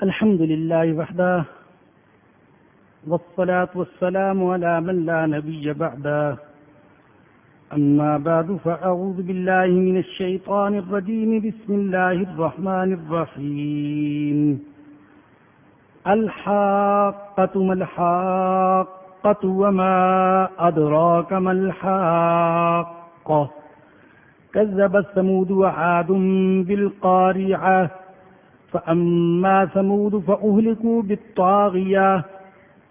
الحمد لله وحده والصلاة والسلام على من لا نبي بعده أما بعد فأعوذ بالله من الشيطان الرجيم بسم الله الرحمن الرحيم الحاقة ما الحاقة وما أدراك ما الحاقة كذبت ثمود وعاد بالقارعة فأما ثمود فأهلكوا بالطاغية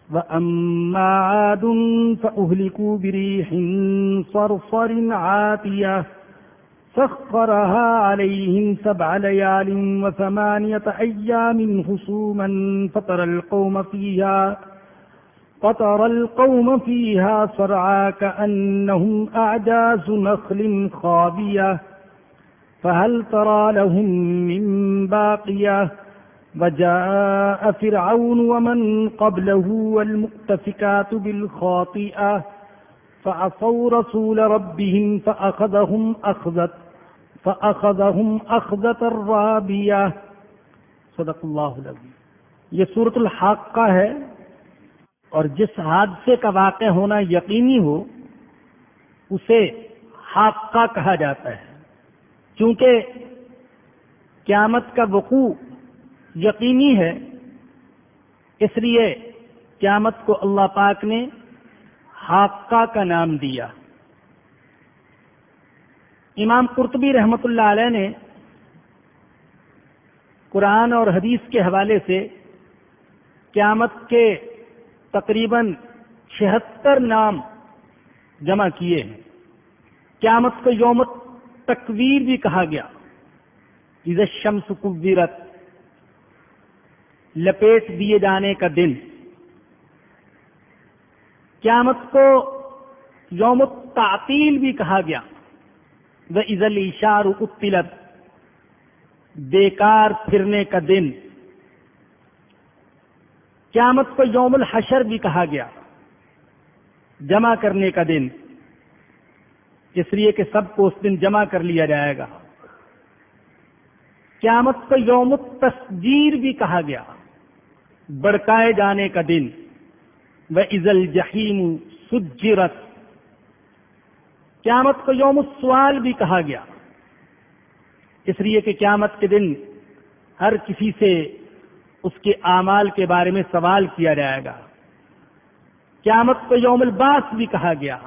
وأما عاد فأهلكوا بريح صرصر عاتية سخرها عليهم 7 ليال و8 أيام حسوما فترى القوم فيها صرعى كأنهم أعجاز نخل خاوية فهل ترى لهم من باقية وجاء فرعون ومن قبله والمؤتفكات بالخاطئة فعصوا رسول ربهم فأخذهم أخذة رابية صدق اللہ العظیم۔ یہ سورۃ الحاقہ ہے، اور جس حادثے کا واقع ہونا یقینی ہو اسے حاقہ کہا جاتا ہے، چونکہ قیامت کا وقوع یقینی ہے، اس لیے قیامت کو اللہ پاک نے حاقہ کا نام دیا۔ امام قرطبی رحمۃ اللہ علیہ نے قرآن اور حدیث کے حوالے سے قیامت کے تقریباً 76 نام جمع کیے ہیں۔ قیامت کو یوم تکویر بھی کہا گیا، اذا الشمس کورت، لپیٹ دیے جانے کا دن۔ قیامت کو یوم التعطیل بھی کہا گیا، وَإِذَا الْعِشَارُ عُطِّلَتْ، بیکار پھرنے کا دن۔ قیامت کو یوم الحشر بھی کہا گیا، جمع کرنے کا دن، اس لیے کہ سب کو اس دن جمع کر لیا جائے گا۔ قیامت کو یوم التسجیر بھی کہا گیا، بڑکائے جانے کا دن، وَإِذَا الْجَحِيمُ سُجِّرَتْ۔ قیامت کو یوم السؤال بھی کہا گیا، اس لیے کہ قیامت کے دن ہر کسی سے اس کے اعمال کے بارے میں سوال کیا جائے گا۔ قیامت کو یوم البعث بھی کہا گیا،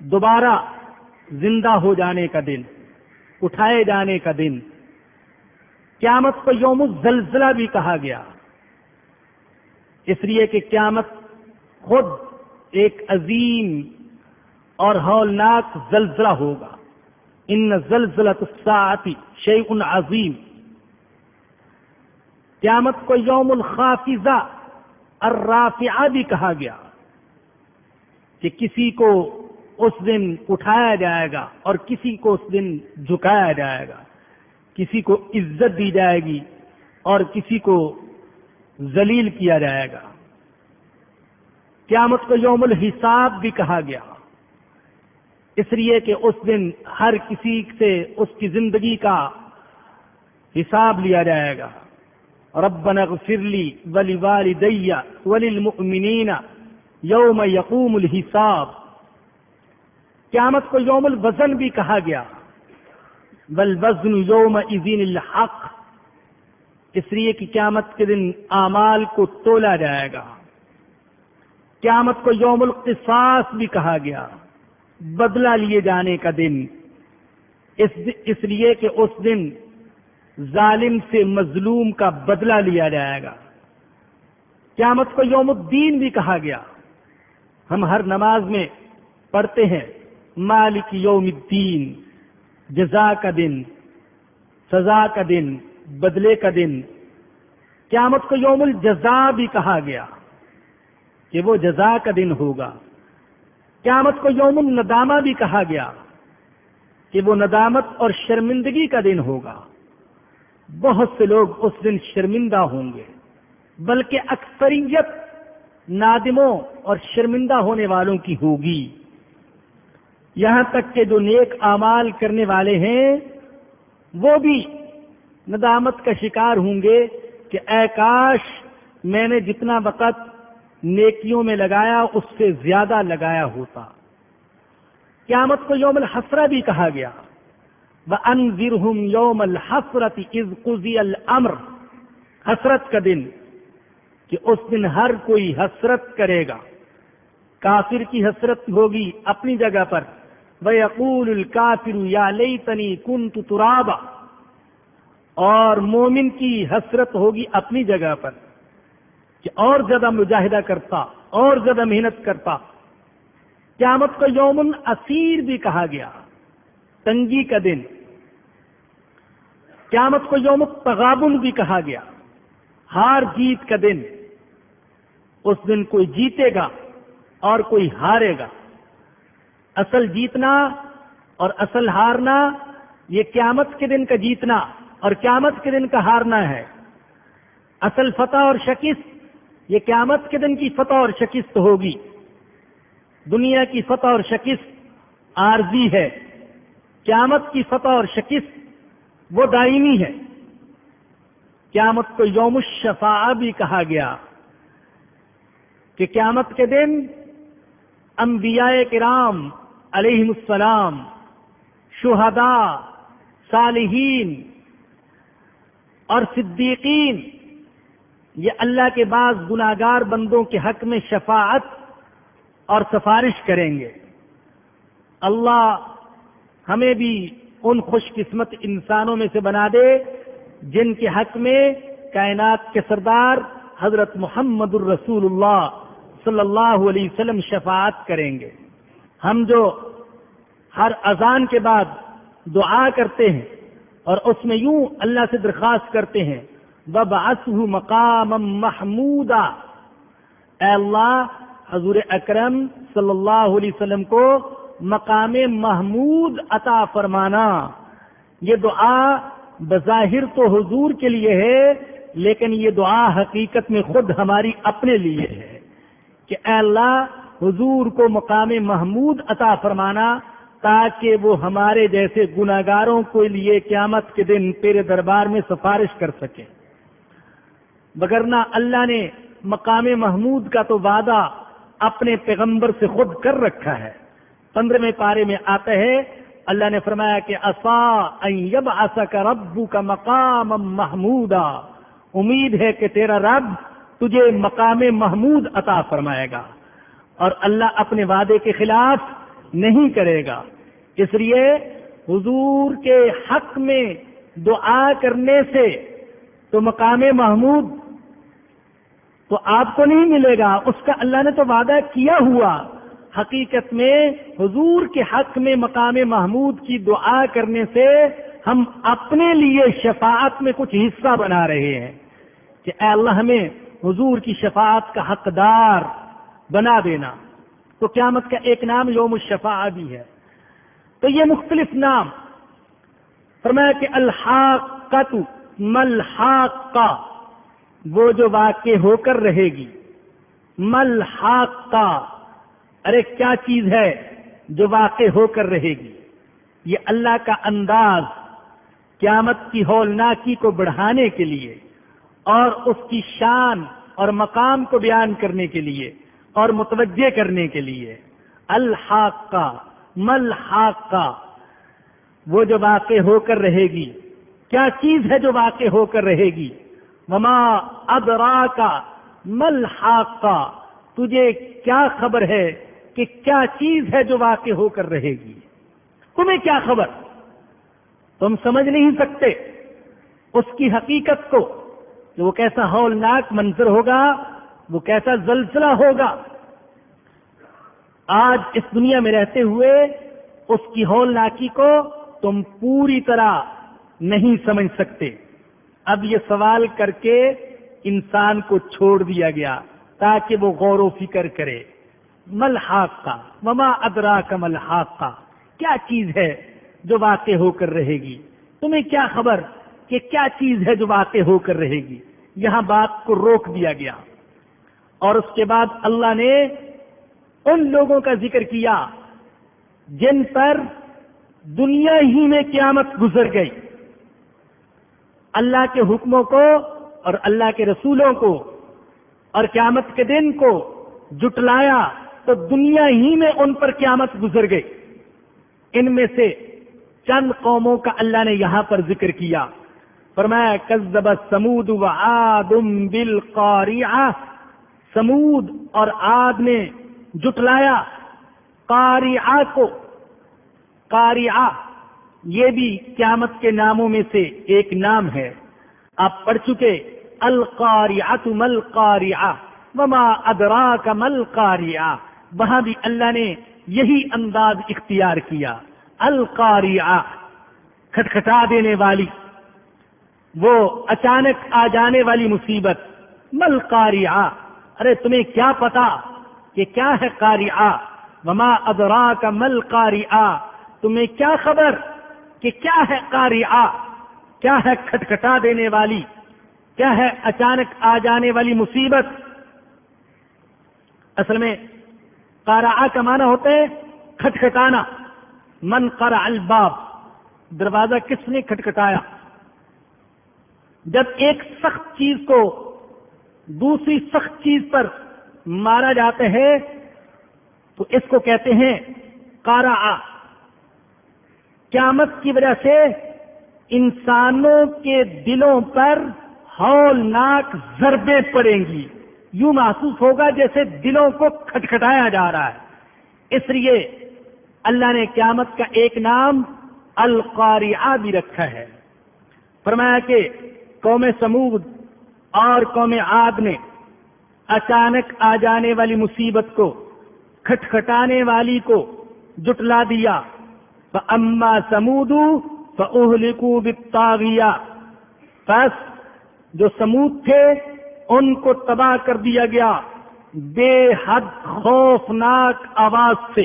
دوبارہ زندہ ہو جانے کا دن، اٹھائے جانے کا دن۔ قیامت کو یوم الزلزلہ بھی کہا گیا، اس لیے کہ قیامت خود ایک عظیم اور ہولناک زلزلہ ہوگا۔ ان زلزلۃ الساعۃ شیء عظیم۔ قیامت کو یوم الخافضہ الرافعہ بھی کہا گیا کہ کسی کو اس دن اٹھایا جائے گا اور کسی کو اس دن جھکایا جائے گا، کسی کو عزت دی جائے گی اور کسی کو ذلیل کیا جائے گا۔ قیامت کو یوم الحساب بھی کہا گیا، اس لیے کہ اس دن ہر کسی سے اس کی زندگی کا حساب لیا جائے گا۔ ربنا اغفر لی ولوالدی وللمؤمنین یوم یقوم الحساب۔ قیامت کو یوم الوزن بھی کہا گیا، والوزن یومئذ الحق، اس لیے کہ قیامت کے دن اعمال کو تولا جائے گا۔ قیامت کو یوم القصاص بھی کہا گیا، بدلہ لیے جانے کا دن، اس لیے کہ اس دن ظالم سے مظلوم کا بدلہ لیا جائے گا۔ قیامت کو یوم الدین بھی کہا گیا، ہم ہر نماز میں پڑھتے ہیں مالک یوم الدین، جزا کا دن، سزا کا دن، بدلے کا دن۔ قیامت کو یوم الجزا بھی کہا گیا کہ وہ جزا کا دن ہوگا۔ قیامت کو یوم الندامہ بھی کہا گیا کہ وہ ندامت اور شرمندگی کا دن ہوگا۔ بہت سے لوگ اس دن شرمندہ ہوں گے، بلکہ اکثریت نادموں اور شرمندہ ہونے والوں کی ہوگی۔ یہاں تک کہ جو نیک اعمال کرنے والے ہیں وہ بھی ندامت کا شکار ہوں گے کہ اے کاش میں نے جتنا وقت نیکیوں میں لگایا اس سے زیادہ لگایا ہوتا۔ قیامت کو یوم الحسرہ بھی کہا گیا، وَأَنذِرْهُمْ يَوْمَ الْحَسْرَةِ إِذْ قُضِيَ الْأَمْرُ، حسرت کا دن کہ اس دن ہر کوئی حسرت کرے گا۔ کافر کی حسرت ہوگی اپنی جگہ پر، وَيَقُولُ الْكَافِرُ يَا لَيْتَنِي كُنْتُ تُرَابًا، اور مومن کی حسرت ہوگی اپنی جگہ پر کہ اور زیادہ مجاہدہ کرتا، اور زیادہ محنت کرتا۔ قیامت کو یوم عسیر بھی کہا گیا، تنگی کا دن۔ قیامت کو یوم التغابن بھی کہا گیا، ہار جیت کا دن۔ اس دن کوئی جیتے گا اور کوئی ہارے گا۔ اصل جیتنا اور اصل ہارنا یہ قیامت کے دن کا جیتنا اور قیامت کے دن کا ہارنا ہے۔ اصل فتح اور شکست یہ قیامت کے دن کی فتح اور شکست ہوگی۔ دنیا کی فتح اور شکست عارضی ہے، قیامت کی فتح اور شکست وہ دائمی ہے۔ قیامت کو یوم الشفاعہ بھی کہا گیا کہ قیامت کے دن انبیاء کرام علیہم السلام، شہداء، صالحین اور صدیقین یہ اللہ کے بعض گناہگار بندوں کے حق میں شفاعت اور سفارش کریں گے۔ اللہ ہمیں بھی ان خوش قسمت انسانوں میں سے بنا دے جن کے حق میں کائنات کے سردار حضرت محمد الرسول اللہ صلی اللہ علیہ وسلم شفاعت کریں گے۔ ہم جو ہر اذان کے بعد دعا کرتے ہیں اور اس میں یوں اللہ سے درخواست کرتے ہیں، وَبَعَثْهُ مَقَامًا مَحْمُودًا، اے اللہ حضور اکرم صلی اللہ علیہ وسلم کو مقام محمود عطا فرمانا۔ یہ دعا بظاہر تو حضور کے لیے ہے، لیکن یہ دعا حقیقت میں خود ہماری اپنے لیے ہے کہ اے اللہ حضور کو مقام محمود عطا فرمانا تاکہ وہ ہمارے جیسے گناہگاروں کے لیے قیامت کے دن تیرے دربار میں سفارش کر سکے۔ وگرنہ اللہ نے مقام محمود کا تو وعدہ اپنے پیغمبر سے خود کر رکھا ہے۔ 15ویں پارے میں آتا ہے، اللہ نے فرمایا کہ عَسَىٰ أَن يَبْعَثَكَ رَبُّكَ مَقَامًا مَحْمُودًا، امید ہے کہ تیرا رب تجھے مقام محمود عطا فرمائے گا، اور اللہ اپنے وعدے کے خلاف نہیں کرے گا۔ اس لیے حضور کے حق میں دعا کرنے سے تو مقام محمود تو آپ کو نہیں ملے گا، اس کا اللہ نے تو وعدہ کیا ہوا۔ حقیقت میں حضور کے حق میں مقام محمود کی دعا کرنے سے ہم اپنے لیے شفاعت میں کچھ حصہ بنا رہے ہیں کہ اے اللہ ہمیں حضور کی شفاعت کا حقدار بنا دینا۔ تو قیامت کا ایک نام یوم الشفاعہ بھی ہے۔ تو یہ مختلف نام فرمایا کہ الحاقۃ ملحاقہ، وہ جو واقع ہو کر رہے گی۔ ملحاقہ، ارے کیا چیز ہے جو واقع ہو کر رہے گی؟ یہ اللہ کا انداز قیامت کی ہولناکی کو بڑھانے کے لیے اور اس کی شان اور مقام کو بیان کرنے کے لیے اور متوجہ کرنے کے لیے۔ الحاقہ ملحاقہ، وہ جو واقع ہو کر رہے گی۔ کیا چیز ہے جو واقع ہو کر رہے گی؟ وما ادراک ملحاقہ، تجھے کیا خبر ہے کہ کیا چیز ہے جو واقع ہو کر رہے گی؟ تمہیں کیا خبر؟ تم سمجھ نہیں سکتے اس کی حقیقت کو کہ وہ کیسا ہولناک منظر ہوگا، وہ کیسا زلزلہ ہوگا۔ آج اس دنیا میں رہتے ہوئے اس کی ہولناکی کو تم پوری طرح نہیں سمجھ سکتے۔ اب یہ سوال کر کے انسان کو چھوڑ دیا گیا تاکہ وہ غور و فکر کرے۔ ملحاقہ وما ادراک ملحاقہ، کیا چیز ہے جو واقع ہو کر رہے گی؟ تمہیں کیا خبر کہ کیا چیز ہے جو واقع ہو کر رہے گی؟ یہاں بات کو روک دیا گیا، اور اس کے بعد اللہ نے ان لوگوں کا ذکر کیا جن پر دنیا ہی میں قیامت گزر گئی، اللہ کے حکموں کو اور اللہ کے رسولوں کو اور قیامت کے دن کو جٹلایا تو دنیا ہی میں ان پر قیامت گزر گئی۔ ان میں سے چند قوموں کا اللہ نے یہاں پر ذکر کیا، فرمایا کذبت ثمود وعاد بالقاریعہ، سمود اور عاد نے جٹلایا قاریعہ کو۔ قاریعہ یہ بھی قیامت کے ناموں میں سے ایک نام ہے، آپ پڑھ چکے القاریعۃ ما القاریعہ وما ادراک ما القاریعہ، وہاں بھی اللہ نے یہی انداز اختیار کیا، القاریعہ کھٹکھٹا دینے والی، وہ اچانک آ جانے والی مصیبت، ما القاریعہ، ارے تمہیں کیا پتا کہ کیا ہے قاریعہ، وما ادراک ما القاریعہ، تمہیں کیا خبر کہ کیا ہے قاریعہ، کیا ہے کھٹکھٹا دینے والی، کیا ہے اچانک آ جانے والی مصیبت۔ اصل میں قارعہ کا معنی ہوتا ہے کھٹکھٹانا، من قرع الباب، دروازہ کس نے کھٹکھٹایا۔ جب ایک سخت چیز کو دوسری سخت چیز پر مارا جاتا ہے تو اس کو کہتے ہیں قارعہ۔ قیامت کی وجہ سے انسانوں کے دلوں پر ہولناک ضربیں پڑیں گی، یوں محسوس ہوگا جیسے دلوں کو کھٹکھٹایا جا رہا ہے۔ اس لیے اللہ نے قیامت کا ایک نام القاریعہ بھی رکھا ہے۔ فرمایا کہ قوم سمود اور قوم عاد نے اچانک آ جانے والی مصیبت کو، کھٹکھٹانے والی کو جٹلا دیا۔ فَأَمَّا سَمُودُ فَأُهْلِكُوا بِالطَّاغِيَةِ، بس جو سمود تھے ان کو تباہ کر دیا گیا بے حد خوفناک آواز سے۔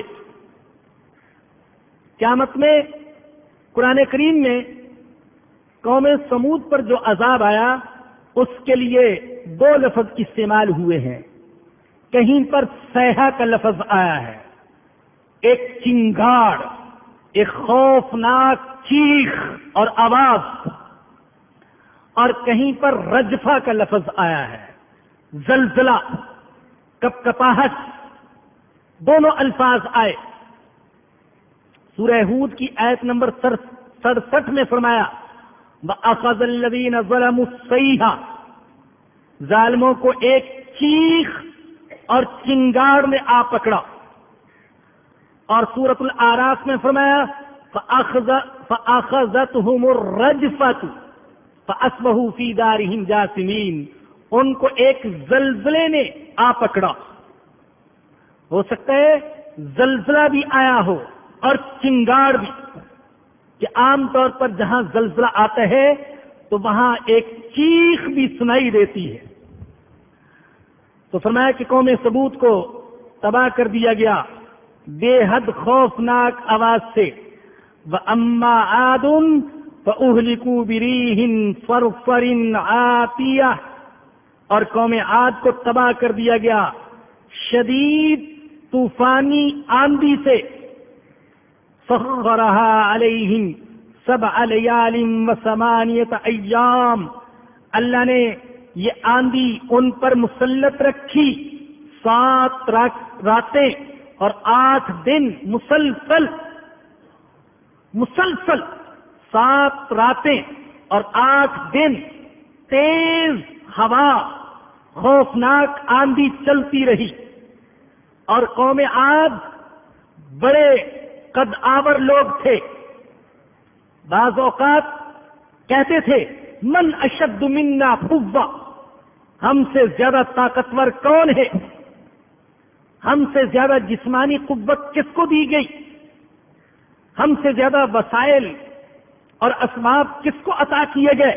قیامت میں قرآن کریم میں قوم سمود پر جو عذاب آیا اس کے لیے دو لفظ استعمال ہوئے ہیں۔ کہیں پر صیحہ کا لفظ آیا ہے، ایک چنگاڑ، ایک خوفناک چیخ اور آواز، اور کہیں پر رجفہ کا لفظ آیا ہے، زلزلہ، کپکپاہٹ، دونوں الفاظ آئے۔ سورہ ہود کی آیت نمبر 67 میں فرمایا وَأَخَذَ الَّذِينَ ظَلَمُوا الصَّيْحَةُ، ظالموں کو ایک چیخ اور چنگاڑ نے آ پکڑا۔ اور سورۃ الاعراف میں فرمایا فَأَخَذَتْهُمُ الرَّجْفَةُ فَأَصْبَحُوا فِي دَارِهِمْ جَاثِمِينَ، ان کو ایک زلزلے نے آ پکڑا۔ ہو سکتا ہے زلزلہ بھی آیا ہو اور چنگاڑ بھی، کہ عام طور پر جہاں زلزلہ آتا ہے تو وہاں ایک چیخ بھی سنائی دیتی ہے۔ تو فرمایا کہ قوم سمود کو تباہ کر دیا گیا بے حد خوفناک آواز سے۔ وَأَمَّا عَادٌ فَأُهْلِكُوا بِرِيحٍ صَرْصَرٍ عَاتِيَةٍ، اور قوم عاد کو تباہ کر دیا گیا شدید طوفانی آندھی سے۔ سَخَّرَهَا عَلَيْهِمْ 7 لَيَالٍ و8 أَيَّامٍ، اللہ نے یہ آندھی ان پر مسلط رکھی 7 راتیں اور 8 دن، مسلسل 7 راتیں اور 8 دن تیز ہوا، خوفناک آندھی چلتی رہی۔ اور قوم عاد بڑے قد آور لوگ تھے، بعض اوقات کہتے تھے من اشد منا قوہ، ہم سے زیادہ طاقتور کون ہے، ہم سے زیادہ جسمانی قوت کس کو دی گئی، ہم سے زیادہ وسائل اور اسباب کس کو عطا کیے گئے۔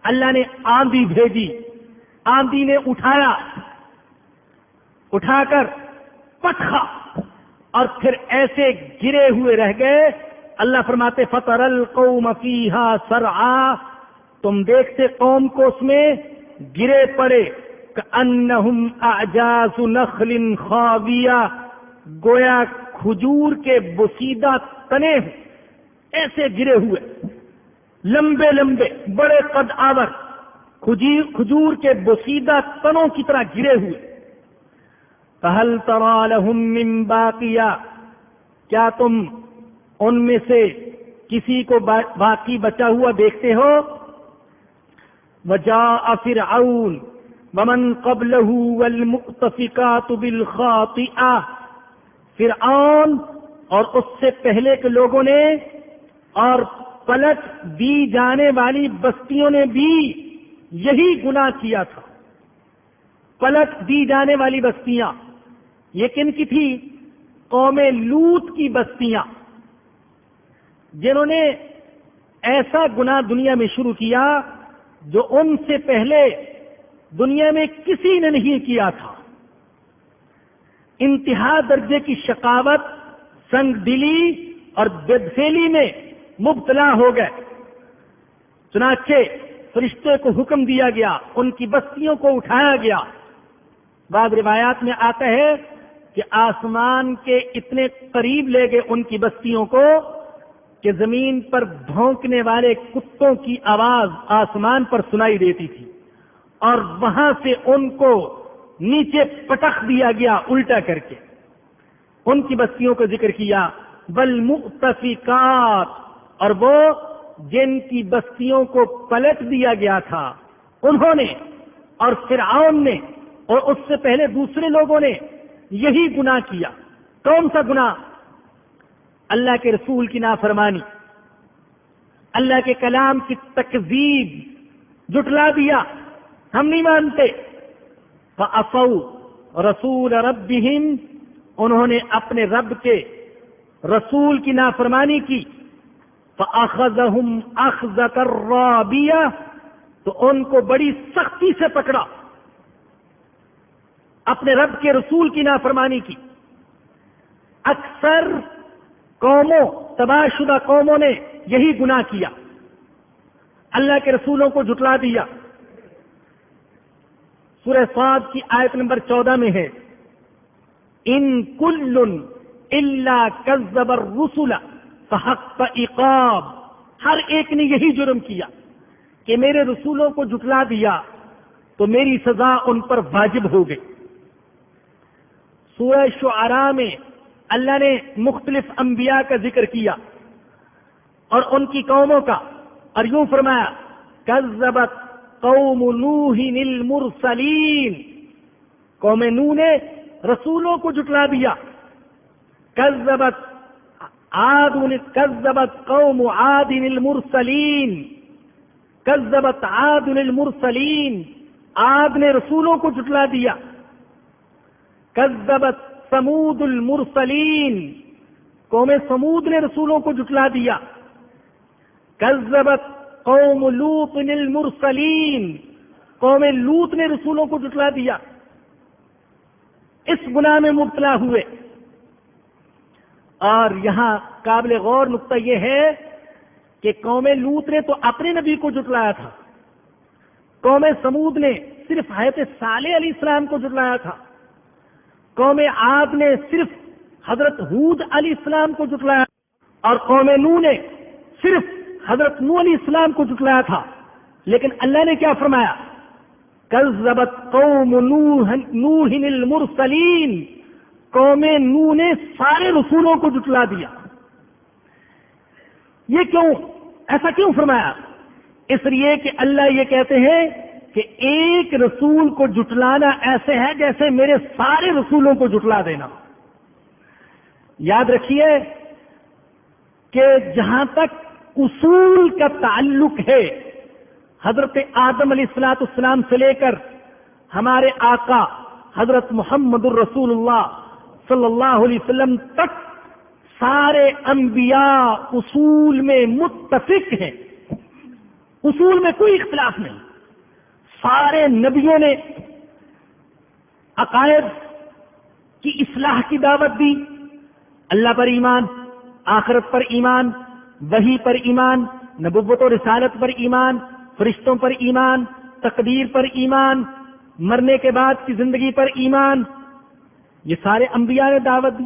اللہ نے آندھی بھیجی، آندھی نے اٹھا کر پٹخا، اور پھر ایسے گرے ہوئے رہ گئے۔ اللہ فرماتے فَتَرَى الْقَوْمَ فِيهَا سَرْعَىٰ، تم دیکھتے قوم کو اس میں گرے پڑے، كَأَنَّهُمْ أَعْجَازُ نَخْلٍ خَاوِيَةٍ، گویا کھجور کے بسیدہ تنے ایسے گرے ہوئے، لمبے لمبے بڑے قد آور، کھجور کے بوسیدہ تنوں کی طرح گرے ہوئے. فَهَلْ تَرَىٰ لَهُم مِّن بَاقِيَةٍ، کیا تم ان میں سے کسی کو باقی بچا ہوا دیکھتے ہو؟ وَجَاءَ فِرْعَوْنُ وَمَن قَبْلَهُ وَالْمُؤْتَفِكَاتُ بِالْخَاطِئَةِ، فرعون اور اس سے پہلے کے لوگوں نے اور پلٹ دی جانے والی بستیوں نے بھی یہی گناہ کیا تھا. پلٹ دی جانے والی بستیاں یہ کن کی تھی؟ قوم لوط کی بستیاں، جنہوں نے ایسا گناہ دنیا میں شروع کیا جو ان سے پہلے دنیا میں کسی نے نہیں کیا تھا. انتہا درجے کی شقاوت، سنگ دلی اور بدفعلی میں مبتلا ہو گئے. چنانچہ فرشتے کو حکم دیا گیا، ان کی بستیوں کو اٹھایا گیا. بعض روایات میں آتا ہے کہ آسمان کے اتنے قریب لے گئے ان کی بستیوں کو کہ زمین پر بھونکنے والے کتوں کی آواز آسمان پر سنائی دیتی تھی، اور وہاں سے ان کو نیچے پٹخ دیا گیا الٹا کر کے. ان کی بستیوں کو ذکر کیا. والمؤتفکات، اور وہ جن کی بستیوں کو پلٹ دیا گیا تھا انہوں نے اور فرعون نے اور اس سے پہلے دوسرے لوگوں نے یہی گناہ کیا. کون سا گناہ؟ اللہ کے رسول کی نافرمانی، اللہ کے کلام کی تکذیب، جھٹلا دیا، ہم نہیں مانتے. فَعَصَوْا رَسُولَ رَبِّهِمْ، انہوں نے اپنے رب کے رسول کی نافرمانی کی. فَأَخَذَهُمْ أَخْذَةً رَّابِيَةً، تو ان کو بڑی سختی سے پکڑا. اپنے رب کے رسول کی نافرمانی کی. اکثر قوموں، تباہ شدہ قوموں نے یہی گناہ کیا، اللہ کے رسولوں کو جھٹلا دیا. سورہ صاد کی آیت نمبر 14 میں ہے، ان کل الا کذب الرسل فحق عقاب، ہر ایک نے یہی جرم کیا کہ میرے رسولوں کو جھٹلا دیا تو میری سزا ان پر واجب ہو گئی. سورہ شعراء میں اللہ نے مختلف انبیاء کا ذکر کیا اور ان کی قوموں کا، اور یوں فرمایا کذبت قوم نوح المرسلین، قوم نوح نے رسولوں کو جھٹلا دیا. کذبت قوم عاد المرسلین، کذبت عاد المرسلین، عاد نے رسولوں کو جھٹلا دیا. کذبت ثمود المرسلین، قوم ثمود نے رسولوں کو جھٹلا دیا. کذبت قوم لوط المرسلین، قوم لوط نے رسولوں کو جھٹلا دیا. اس گناہ میں مبتلا ہوئے. اور یہاں قابل غور نقطہ یہ ہے کہ قوم لوط نے تو اپنے نبی کو جھٹلایا تھا، قوم ثمود نے صرف حضرت صالح علیہ السلام کو جھٹلایا تھا، قوم عاد نے صرف حضرت ہود علیہ السلام کو جھٹلایا، اور قوم نوح نے صرف حضرت نوح علیہ السلام کو جھٹلایا تھا. لیکن اللہ نے کیا فرمایا؟ کذبت قوم نوح المرسلین، قوم نوح نے سارے رسولوں کو جھٹلا دیا. یہ کیوں؟ ایسا کیوں فرمایا؟ اس لیے کہ اللہ یہ کہتے ہیں کہ ایک رسول کو جھٹلانا ایسے ہے جیسے میرے سارے رسولوں کو جھٹلا دینا. یاد رکھیے کہ جہاں تک اصول کا تعلق ہے، حضرت آدم علیہ السلام سے لے کر ہمارے آقا حضرت محمد الرسول اللہ صلی اللہ علیہ وسلم تک سارے انبیاء اصول میں متفق ہیں، اصول میں کوئی اختلاف نہیں. سارے نبیوں نے عقائد کی اصلاح کی دعوت دی، اللہ پر ایمان، آخرت پر ایمان، وحی پر ایمان، نبوت و رسالت پر ایمان، فرشتوں پر ایمان، تقدیر پر ایمان، مرنے کے بعد کی زندگی پر ایمان. یہ سارے انبیاء نے دعوت دی.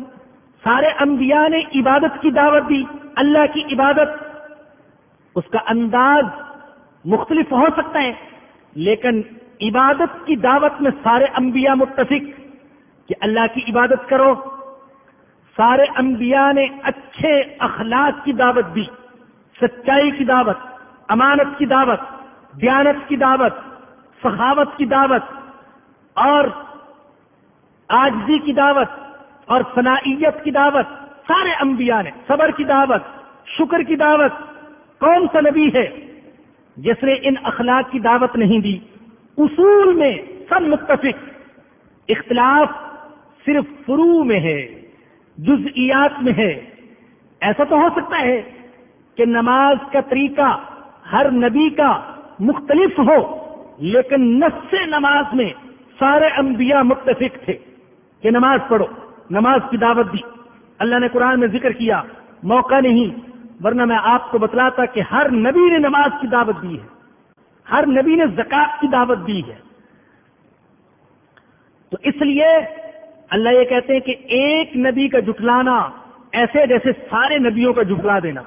سارے انبیاء نے عبادت کی دعوت دی. اللہ کی عبادت، اس کا انداز مختلف ہو سکتا ہے، لیکن عبادت کی دعوت میں سارے انبیاء متفق کہ اللہ کی عبادت کرو. سارے انبیاء نے اچھے اخلاق کی دعوت دی، سچائی کی دعوت، امانت کی دعوت، دیانت کی دعوت، سخاوت کی دعوت اور عاجزی کی دعوت اور صنائیت کی دعوت. سارے انبیاء نے صبر کی دعوت، شکر کی دعوت. کون سا نبی ہے جس نے ان اخلاق کی دعوت نہیں دی؟ اصول میں سب متفق، اختلاف صرف فروع میں ہے، جزئیات میں ہے. ایسا تو ہو سکتا ہے کہ نماز کا طریقہ ہر نبی کا مختلف ہو، لیکن نص نماز میں سارے انبیاء متفق تھے کہ نماز پڑھو. نماز کی دعوت دی. اللہ نے قرآن میں ذکر کیا، موقع نہیں ورنہ میں آپ کو بتلاتا کہ ہر نبی نے نماز کی دعوت دی ہے، ہر نبی نے زکات کی دعوت دی ہے. تو اس لیے اللہ یہ کہتے ہیں کہ ایک نبی کا جھٹلانا ایسے جیسے سارے نبیوں کا جھٹلا دینا.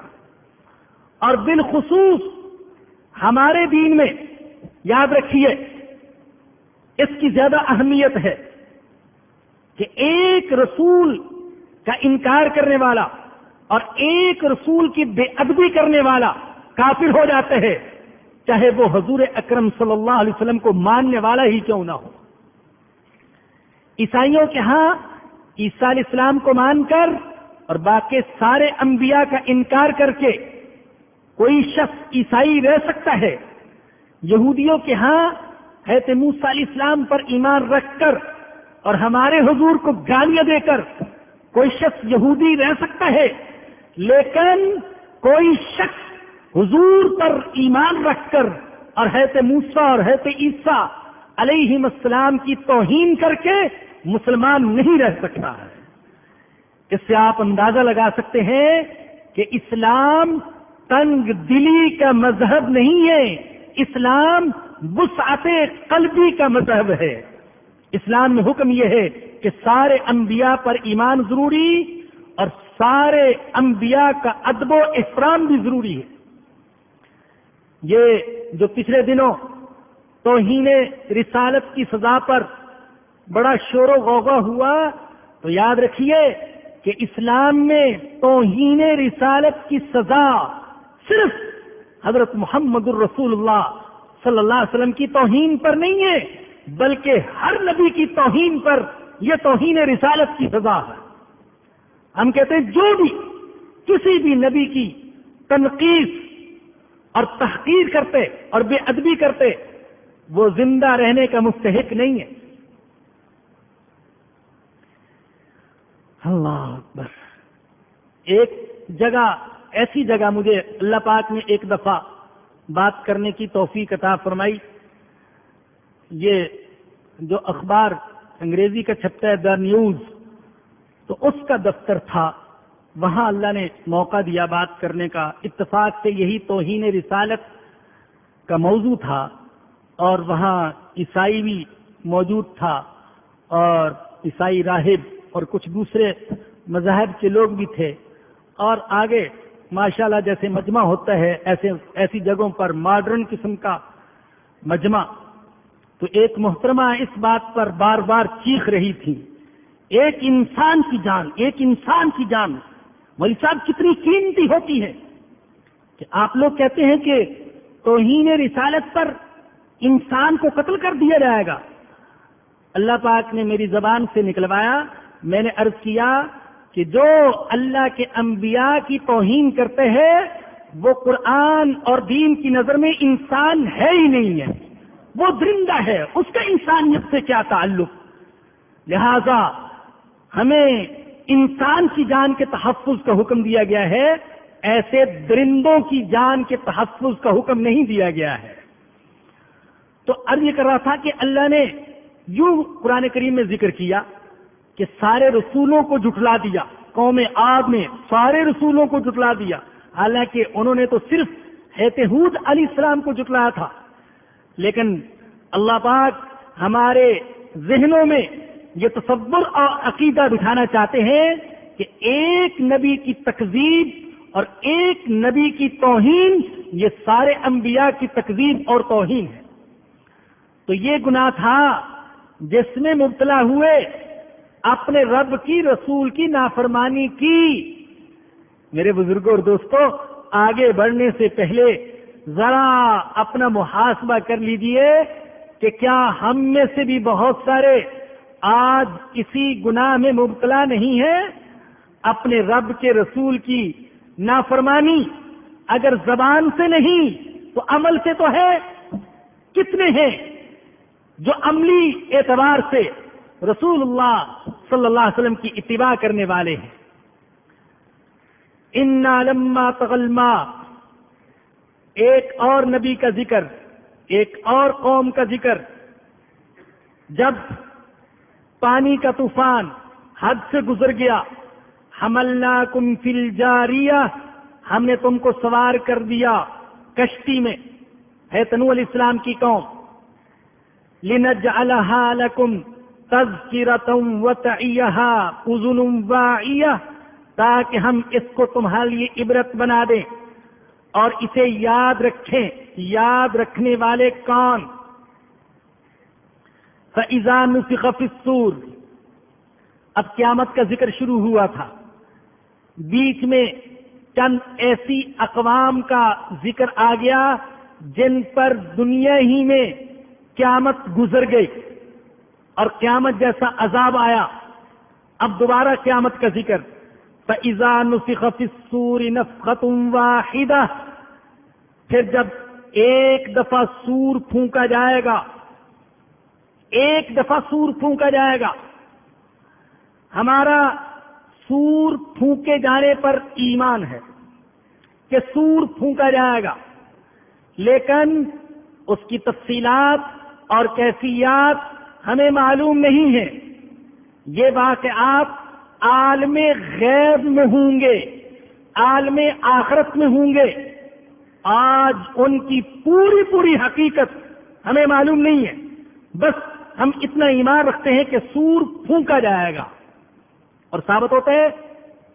اور بالخصوص ہمارے دین میں یاد رکھیے اس کی زیادہ اہمیت ہے کہ ایک رسول کا انکار کرنے والا اور ایک رسول کی بے ادبی کرنے والا کافر ہو جاتے ہیں، چاہے وہ حضور اکرم صلی اللہ علیہ وسلم کو ماننے والا ہی کیوں نہ ہو. عیسائیوں کے ہاں عیسیٰ علیہ السلام کو مان کر اور باقی سارے انبیاء کا انکار کر کے کوئی شخص عیسائی رہ سکتا ہے. یہودیوں کے ہاں حضرت موسیٰ علیہ السلام پر ایمان رکھ کر اور ہمارے حضور کو گالیاں دے کر کوئی شخص یہودی رہ سکتا ہے، لیکن کوئی شخص حضور پر ایمان رکھ کر اور حضرت موسیٰ اور حضرت عیسیٰ علیہم السلام کی توہین کر کے مسلمان نہیں رہ سکتا ہے. اس سے آپ اندازہ لگا سکتے ہیں کہ اسلام تنگ دلی کا مذہب نہیں ہے، اسلام وسعت قلبی کا مذہب ہے. اسلام میں حکم یہ ہے کہ سارے انبیاء پر ایمان ضروری اور سارے انبیاء کا ادب و احترام بھی ضروری ہے. یہ جو پچھلے دنوں توہین رسالت کی سزا پر بڑا شور و غوغا ہوا، تو یاد رکھیے کہ اسلام میں توہین رسالت کی سزا صرف حضرت محمد الرسول اللہ صلی اللہ علیہ وسلم کی توہین پر نہیں ہے، بلکہ ہر نبی کی توہین پر یہ توہین رسالت کی سزا ہے. ہم کہتے ہیں جو بھی کسی بھی نبی کی تنقیص اور تحقیر کرتے اور بے ادبی کرتے وہ زندہ رہنے کا مستحق نہیں ہے. اللہ اکبر. ایک جگہ ایسی جگہ مجھے اللہ پاک نے ایک دفعہ بات کرنے کی توفیق عطا فرمائی. یہ جو اخبار انگریزی کا چھپتا ہے دا نیوز، تو اس کا دفتر تھا، وہاں اللہ نے موقع دیا بات کرنے کا. اتفاق سے یہی توہین رسالت کا موضوع تھا اور وہاں عیسائی بھی موجود تھا اور عیسائی راہب اور کچھ دوسرے مذاہب کے لوگ بھی تھے. اور آگے ماشاءاللہ جیسے مجمع ہوتا ہے ایسی جگہوں پر ماڈرن قسم کا مجمع. تو ایک محترمہ اس بات پر بار بار چیخ رہی تھی، ایک انسان کی جان، ایک انسان کی جان مولوی صاحب کتنی قیمتی ہوتی ہے. کہ آپ لوگ کہتے ہیں کہ توہین رسالت پر انسان کو قتل کر دیا جائے گا. اللہ پاک نے میری زبان سے نکلوایا، میں نے عرض کیا کہ جو اللہ کے انبیاء کی توہین کرتے ہیں وہ قرآن اور دین کی نظر میں انسان ہے ہی نہیں ہے، وہ درندہ ہے، اس کا انسانیت سے کیا تعلق. لہذا ہمیں انسان کی جان کے تحفظ کا حکم دیا گیا ہے، ایسے درندوں کی جان کے تحفظ کا حکم نہیں دیا گیا ہے. تو عرض یہ کر رہا تھا کہ اللہ نے یوں قرآن کریم میں ذکر کیا کہ سارے رسولوں کو جھٹلا دیا. قوم عاد نے سارے رسولوں کو جھٹلا دیا، حالانکہ انہوں نے تو صرف حضرت ہود علیہ السلام کو جھٹلایا تھا. لیکن اللہ پاک ہمارے ذہنوں میں یہ تصور اور عقیدہ بٹھانا چاہتے ہیں کہ ایک نبی کی تکذیب اور ایک نبی کی توہین یہ سارے انبیاء کی تکذیب اور توہین ہے. تو یہ گناہ تھا جس میں مبتلا ہوئے، اپنے رب کی رسول کی نافرمانی کی۔ میرے بزرگوں اور دوستوں، آگے بڑھنے سے پہلے ذرا اپنا محاسبہ کر لیجئے کہ کیا ہم میں سے بھی بہت سارے آج کسی گناہ میں مبتلا نہیں ہیں؟ اپنے رب کے رسول کی نافرمانی اگر زبان سے نہیں تو عمل سے تو ہے۔ کتنے ہیں جو عملی اعتبار سے رسول اللہ صلی اللہ علیہ وسلم کی اتباع کرنے والے ہیں؟ اِنَّا لَمَّا طَغَى الْمَاءُ، ایک اور نبی کا ذکر، ایک اور قوم کا ذکر، جب پانی کا طوفان حد سے گزر گیا، حملناکم فی الجاریہ، ہم نے تم کو سوار کر دیا کشتی میں، ہے نوح علیہ السلام کی قوم، لنجعلها لکم تذکرۃ وتعیھا اذن واعیہ، تاکہ ہم اس کو تمہارے لیے عبرت بنا دیں اور اسے یاد رکھیں۔ یاد رکھنے والے کون؟ فَإِذَا نُفِخَ فِي الصُّورِ، اب قیامت کا ذکر شروع ہوا تھا، بیچ میں چند ایسی اقوام کا ذکر آ گیا جن پر دنیا ہی میں قیامت گزر گئی اور قیامت جیسا عذاب آیا۔ اب دوبارہ قیامت کا ذکر، فَإِذَا نُفِخَ فِي الصُّورِ نَفْخَةٌ وَاحِدَةٌ، پھر جب ایک دفعہ سور پھونکا جائے گا، ایک دفعہ سور پھونکا جائے گا۔ ہمارا سور پھونکے جانے پر ایمان ہے کہ سور پھونکا جائے گا، لیکن اس کی تفصیلات اور کیفیات ہمیں معلوم نہیں ہے۔ یہ واقعات عالم غیب میں ہوں گے، عالم آخرت میں ہوں گے، آج ان کی پوری پوری حقیقت ہمیں معلوم نہیں ہے، بس ہم اتنا ایمان رکھتے ہیں کہ سور پھونکا جائے گا، اور ثابت ہوتا ہے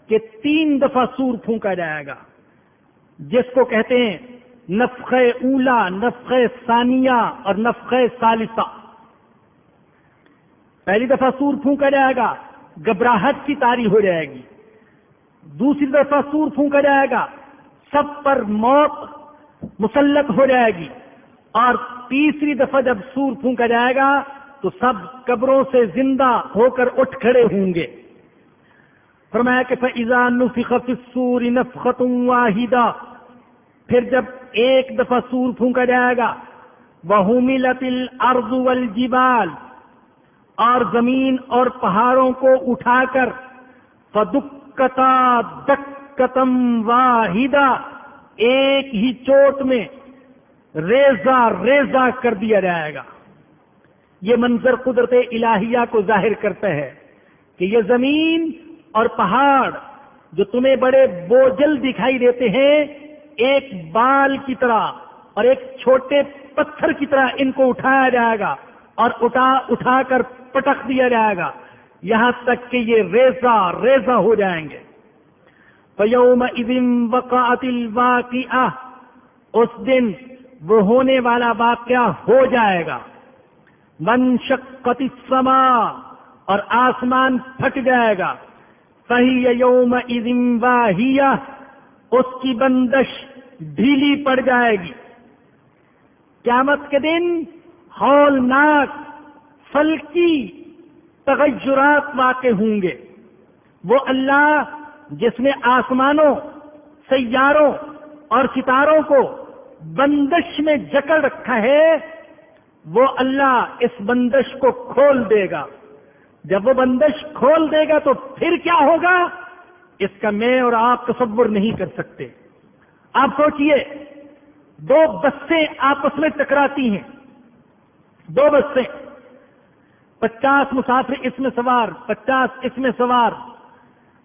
کہ 3 دفعہ سور پھونکا جائے گا، جس کو کہتے ہیں نفخہ اولا، نفخہ ثانیہ اور نفخہ ثالثہ۔ پہلی دفعہ سور پھونکا جائے گا، گھبراہٹ کی طاری ہو جائے گی۔ دوسری دفعہ سور پھونکا جائے گا، سب پر موت مسلط ہو جائے گی، اور تیسری دفعہ جب سور پھونکا جائے گا تو سب قبروں سے زندہ ہو کر اٹھ کھڑے ہوں گے۔ فرمایا کہ فَإِذَا نُفِخَ فِي الصُّورِ نَفْخَةٌ وَاحِدَةٌ، پھر جب ایک دفعہ سور پھونکا جائے گا، وَحُمِلَتِ الْأَرْضُ وَالْجِبَالُ، اور زمین اور پہاڑوں کو اٹھا کر فَدُكَّتَا دَكَّةً وَاحِدَةً، ایک ہی چوٹ میں ریزہ ریزہ کر دیا جائے گا۔ یہ منظر قدرت الہیہ کو ظاہر کرتا ہے کہ یہ زمین اور پہاڑ جو تمہیں بڑے بوجھل دکھائی دیتے ہیں، ایک بال کی طرح اور ایک چھوٹے پتھر کی طرح ان کو اٹھایا جائے گا اور اٹھا کر پٹک دیا جائے گا، یہاں تک کہ یہ ریزہ ریزہ ہو جائیں گے۔ فَيَوْمَئِذٍ وَقَعَتِ الْوَاقِعَةُ، اس دن وہ ہونے والا واقعہ ہو جائے گا۔ وَانشَقَّتِ السَّمَاءُ، اور آسمان پھٹ جائے گا۔ فَهِيَ يَوْمَئِذٍ وَاهِيَةٌ، اس کی بندش ڈھیلی پڑ جائے گی۔ قیامت کے دن ہولناک فلکی تغیرات واقع ہوں گے۔ وہ اللہ جس نے آسمانوں، سیاروں اور ستاروں کو بندش میں جکڑ رکھا ہے، وہ اللہ اس بندش کو کھول دے گا۔ جب وہ بندش کھول دے گا تو پھر کیا ہوگا، اس کا میں اور آپ تصور نہیں کر سکتے۔ آپ سوچئے، 2 بسیں آپس میں ٹکراتی ہیں، 2 بسیں، 50 مسافر اس میں سوار، 50 اس میں سوار،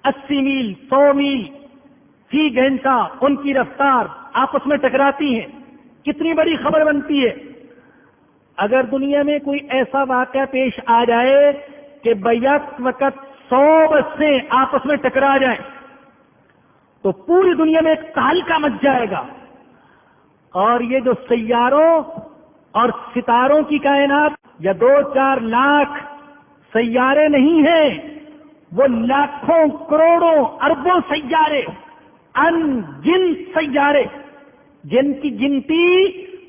80 میل 100 میل فی گھنٹہ ان کی رفتار آپس میں ٹکراتی ہیں، کتنی بڑی خبر بنتی ہے۔ اگر دنیا میں کوئی ایسا واقعہ پیش آ جائے کہ بیک وقت 100 بسیں آپس میں ٹکرا جائیں تو پوری دنیا میں ایک تہلکہ مچ جائے گا، اور یہ جو سیاروں اور ستاروں کی کائنات یا 2-4 لاکھ سیارے نہیں ہیں، وہ لاکھوں کروڑوں اربوں سیارے، ان گن سیارے، جن کی گنتی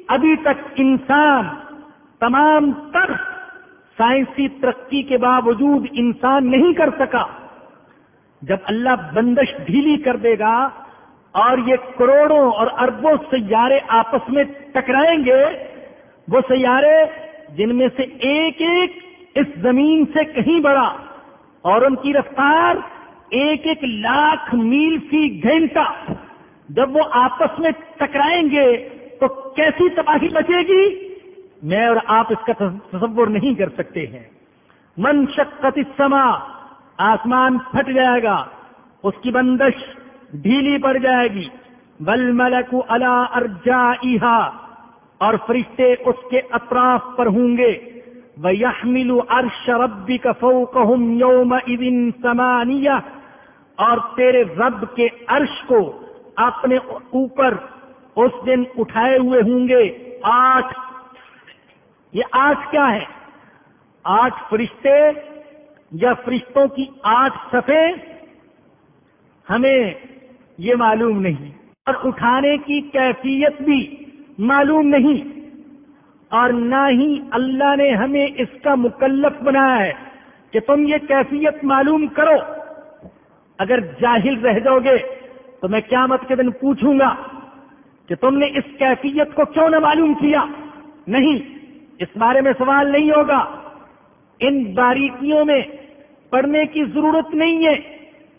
ابھی تک انسان تمام تر سائنسی ترقی کے باوجود انسان نہیں کر سکا۔ جب اللہ بندش ڈھیلی کر دے گا اور یہ کروڑوں اور اربوں سیارے آپس میں ٹکرائیں گے، وہ سیارے جن میں سے ایک ایک اس زمین سے کہیں بڑا اور ان کی رفتار 1-1 لاکھ میل فی گھنٹہ، جب وہ آپس میں ٹکرائیں گے تو کیسی تباہی مچے گی، میں اور آپ اس کا تصور نہیں کر سکتے ہیں۔ منشقت السماء، آسمان پھٹ جائے گا، اس کی بندش ڈھیلی پڑ جائے گی۔ والملک علی ارجائها، اور فرشتے اس کے اطراف پر ہوں گے۔ وَيَحْمِلُ عَرْشَ رَبِّكَ فَوْقَهُمْ يَوْمَئِذٍ ثَمَانِيَةٌ، اور تیرے رب کے عرش کو اپنے اوپر اس دن اٹھائے ہوئے ہوں گے 8۔ یہ 8 کیا ہے؟ 8 فرشتے یا فرشتوں کی 8 صفیں، ہمیں یہ معلوم نہیں، اور اٹھانے کی کیفیت بھی معلوم نہیں، اور نہ ہی اللہ نے ہمیں اس کا مکلف بنایا ہے کہ تم یہ کیفیت معلوم کرو۔ اگر جاہل رہ جاؤ گے تو میں قیامت کے دن پوچھوں گا کہ تم نے اس کیفیت کو کیوں نہ معلوم کیا؟ نہیں، اس بارے میں سوال نہیں ہوگا۔ ان باریکیوں میں پڑھنے کی ضرورت نہیں ہے۔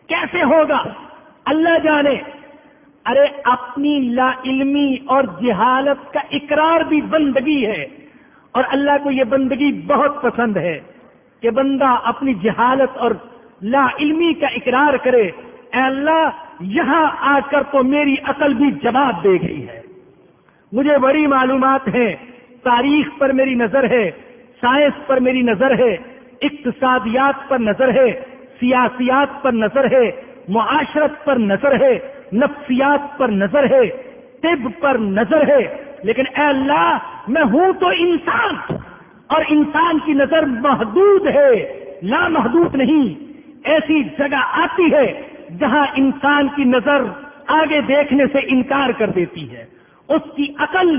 کیسے ہوگا اللہ جانے۔ ارے اپنی لا علمی اور جہالت کا اقرار بھی بندگی ہے، اور اللہ کو یہ بندگی بہت پسند ہے کہ بندہ اپنی جہالت اور لا علمی کا اقرار کرے۔ اے اللہ، یہاں آ کر تو میری عقل بھی جواب دے گئی ہے، مجھے بڑی معلومات ہیں، تاریخ پر میری نظر ہے، سائنس پر میری نظر ہے، اقتصادیات پر نظر ہے، سیاسیات پر نظر ہے، معاشرت پر نظر ہے، نفسیات پر نظر ہے، طب پر نظر ہے، لیکن اے اللہ میں ہوں تو انسان، اور انسان کی نظر محدود ہے، لامحدود نہیں۔ ایسی جگہ آتی ہے جہاں انسان کی نظر آگے دیکھنے سے انکار کر دیتی ہے، اس کی عقل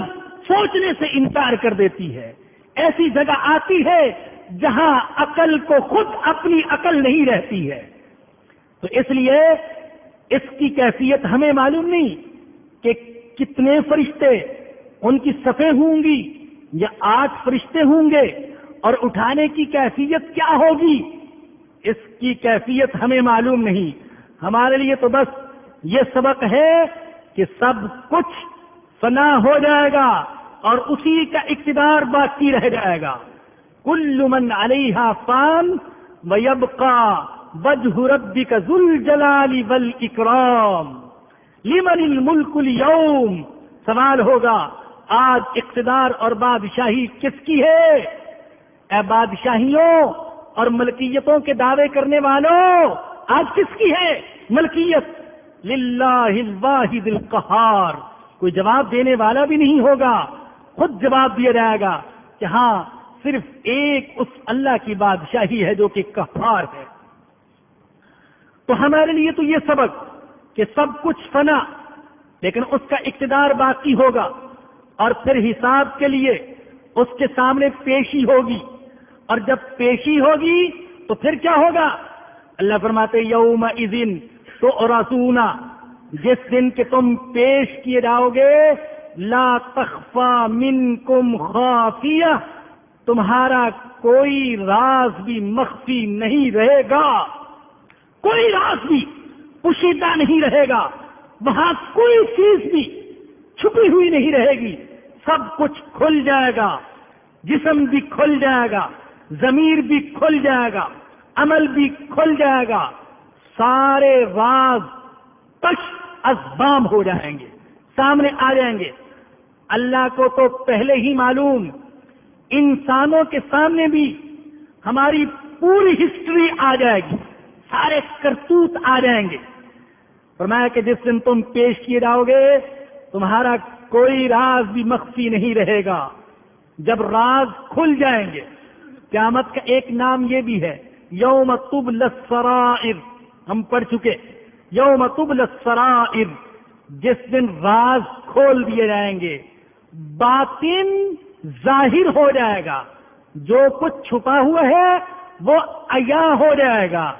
سوچنے سے انکار کر دیتی ہے۔ ایسی جگہ آتی ہے جہاں عقل کو خود اپنی عقل نہیں رہتی ہے۔ تو اس لیے اس کی کیفیت ہمیں معلوم نہیں کہ کتنے فرشتے، ان کی صفیں ہوں گی یا 8 فرشتے ہوں گے، اور اٹھانے کی کیفیت کیا ہوگی، اس کی کیفیت ہمیں معلوم نہیں۔ ہمارے لیے تو بس یہ سبق ہے کہ سب کچھ فنا ہو جائے گا اور اسی کا اقتدار باقی رہ جائے گا۔ کل من علیہا فان ویبقى وجہ ربک ذو الجلال والاکرام لمن الملک اليوم۔ سوال ہوگا آج اقتدار اور بادشاہی کس کی ہے؟ اے بادشاہیوں اور ملکیتوں کے دعوے کرنے والوں، آج کس کی ہے ملکیت؟ للہ الواحد القہار۔ کوئی جواب دینے والا بھی نہیں ہوگا، خود جواب دیا جائے گا کہ ہاں صرف ایک اس اللہ کی بادشاہی ہے جو کہ قہار ہے۔ تو ہمارے لیے تو یہ سبق کہ سب کچھ فنا، لیکن اس کا اقتدار باقی ہوگا، اور پھر حساب کے لیے اس کے سامنے پیشی ہوگی، اور جب پیشی ہوگی تو پھر کیا ہوگا؟ اللہ فرماتے یومئذ تعرضون، جس دن کہ تم پیش کیے جاؤ گے، لا تخفى منکم خافیہ، تمہارا کوئی راز بھی مخفی نہیں رہے گا، کوئی راز بھی پوشیدہ نہیں رہے گا، وہاں کوئی چیز بھی چھپی ہوئی نہیں رہے گی، سب کچھ کھل جائے گا، جسم بھی کھل جائے گا، ضمیر بھی کھل جائے گا، عمل بھی کھل جائے گا، سارے راز کش ازبام ہو جائیں گے، سامنے آ جائیں گے۔ اللہ کو تو پہلے ہی معلوم، انسانوں کے سامنے بھی ہماری پوری ہسٹری آ جائے گی، سارے کرتوت آ جائیں گے۔ فرمایا کہ جس دن تم پیش کیے جاؤ گے تمہارا کوئی راز بھی مخفی نہیں رہے گا، جب راز کھل جائیں گے. قیامت کا ایک نام یہ بھی ہے یوم تبلی السرائر، ہم پڑھ چکے. یوم تبلی السرائر، جس دن راز کھول دیے جائیں گے، باطن ظاہر ہو جائے گا، جو کچھ چھپا ہوا ہے وہ عیاں ہو جائے گا.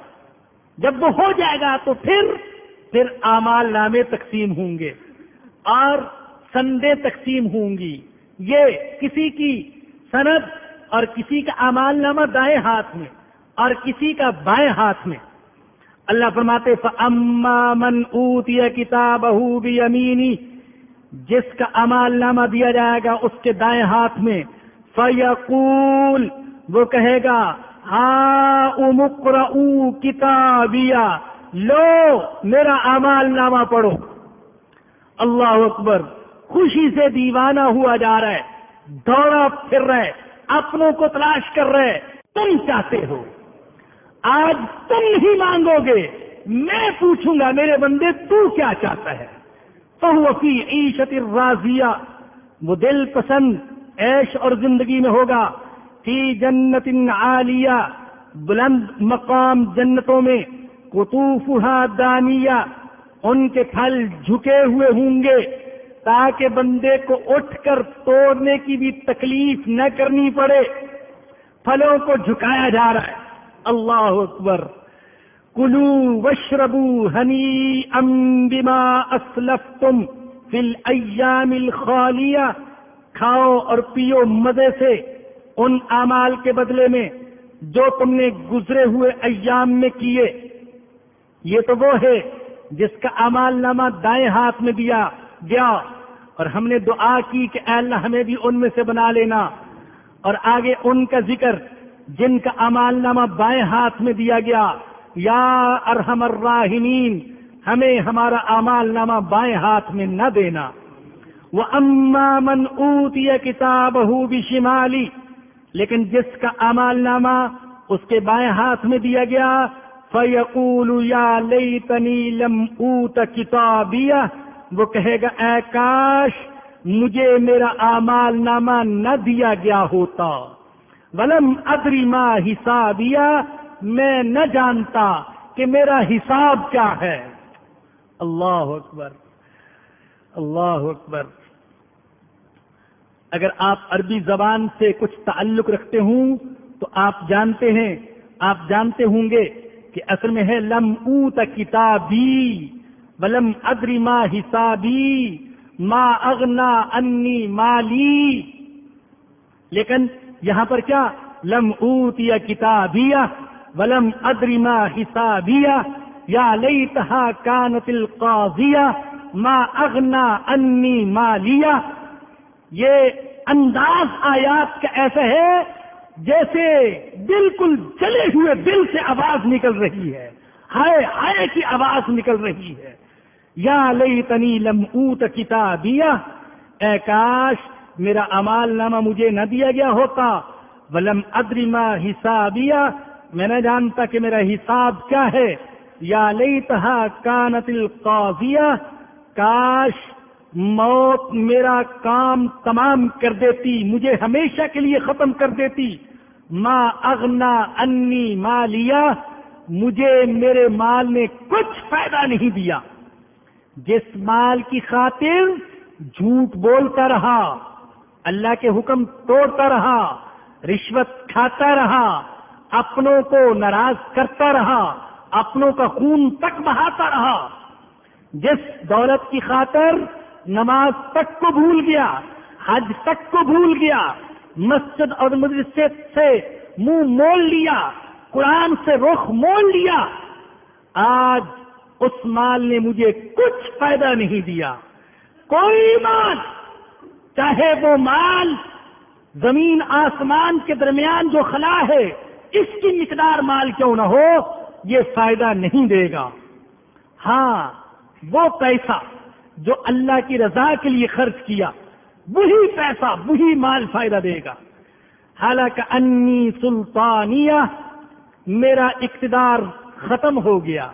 جب وہ ہو جائے گا تو پھر اعمال نامے تقسیم ہوں گے اور سندیں تقسیم ہوں گی. یہ کسی کی سند اور کسی کا اعمال نامہ دائیں ہاتھ میں اور کسی کا بائیں ہاتھ میں. اللہ فرماتے فَأَمَّا مَنْ أُوتِيَ كِتَابَهُ بِيَمِينِهِ، جس کا اعمال نامہ دیا جائے گا اس کے دائیں ہاتھ میں، فَيَقُولُ، وہ کہے گا ہاؤم اقرءوا کتابیہ، لو میرا اعمال نامہ پڑھو. اللہ اکبر. خوشی سے دیوانہ ہوا جا رہا ہے، دوڑا پھر رہے، اپنوں کو تلاش کر رہے. تم چاہتے ہو، آج تم نہیں مانگو گے، میں پوچھوں گا میرے بندے تو کیا چاہتا ہے. فَهُوَ فِي عِيشَةٍ رَاضِيَةٍ، وہ دل پسند عیش اور زندگی میں ہوگا. فی جنت عالیہ، بلند مقام جنتوں میں. قطوفها دانیہ، ان کے پھل جھکے ہوئے ہوں گے تاکہ بندے کو اٹھ کر توڑنے کی بھی تکلیف نہ کرنی پڑے. پھلوں کو جھکایا جا رہا ہے. اللہ اکبر. کلوا واشربوا ہنیئا بما اسلفتم فی الایام الخالیہ، کھاؤ اور پیو مزے سے ان اعمال کے بدلے میں جو تم نے گزرے ہوئے ایام میں کیے. یہ تو وہ ہے جس کا اعمال نامہ دائیں ہاتھ میں دیا گیا اور ہم نے دعا کی کہ اے اللہ ہمیں بھی ان میں سے بنا لینا. اور آگے ان کا ذکر جن کا اعمال نامہ بائیں ہاتھ میں دیا گیا. یا ارحم الراحمین، ہمیں ہمارا اعمال نامہ بائیں ہاتھ میں نہ دینا. وَأَمَّا مَنْ أُوتِيَ كِتَابَهُ بِشِمَالِهِ، لیکن جس کا اعمال نامہ اس کے بائیں ہاتھ میں دیا گیا، فَيَقُولُ يَا لَيْتَنِي لَمْ أُوتَ كِتَابِيَهْ، وہ کہے گا اے کاش مجھے میرا اعمال نامہ نہ دیا گیا ہوتا. وَلَمْ أَدْرِ مَا حِسَابِيَهْ، میں نہ جانتا کہ میرا حساب کیا ہے. اللہ اکبر، اللہ اکبر. اگر آپ عربی زبان سے کچھ تعلق رکھتے ہوں تو آپ جانتے ہوں گے کہ اصل میں ہے لم اوت کتابی ولم ادری ما حسابی ما اغنا انی مالی. لیکن یہاں پر کیا لم اوتی کتابیہ ولم ادری ما حسابیہ یا لیتہا کانت القاضیہ ما اغنا انی مالیہ. یہ انداز آیات کا ایسا ہے جیسے بالکل جلے ہوئے دل سے آواز نکل رہی ہے، ہائے ہائے کی آواز نکل رہی ہے. یا لیتنی لم اوت کتابیہ، اے کاش میرا اعمال نامہ مجھے نہ دیا گیا ہوتا. ولم ادری ما حسابیہ، میں نہ جانتا کہ میرا حساب کیا ہے. یا لیتہا کانت القاضیہ، کاش موت میرا کام تمام کر دیتی، مجھے ہمیشہ کے لیے ختم کر دیتی. ما اغنا انی مالیہ، مجھے میرے مال نے کچھ فائدہ نہیں دیا. جس مال کی خاطر جھوٹ بولتا رہا، اللہ کے حکم توڑتا رہا، رشوت کھاتا رہا، اپنوں کو ناراض کرتا رہا، اپنوں کا خون تک بہاتا رہا، جس دولت کی خاطر نماز تک کو بھول گیا، حج تک کو بھول گیا، مسجد اور مدرسے سے منہ مول لیا، قرآن سے رخ مول لیا، آج اس مال نے مجھے کچھ فائدہ نہیں دیا. کوئی مال، چاہے وہ مال زمین آسمان کے درمیان جو خلا ہے اس کی مقدار مال کیوں نہ ہو، یہ فائدہ نہیں دے گا. ہاں، وہ پیسہ جو اللہ کی رضا کے لیے خرچ کیا، وہی پیسہ وہی مال فائدہ دے گا. حالانکہ انی سلطانیہ، میرا اقتدار ختم ہو گیا،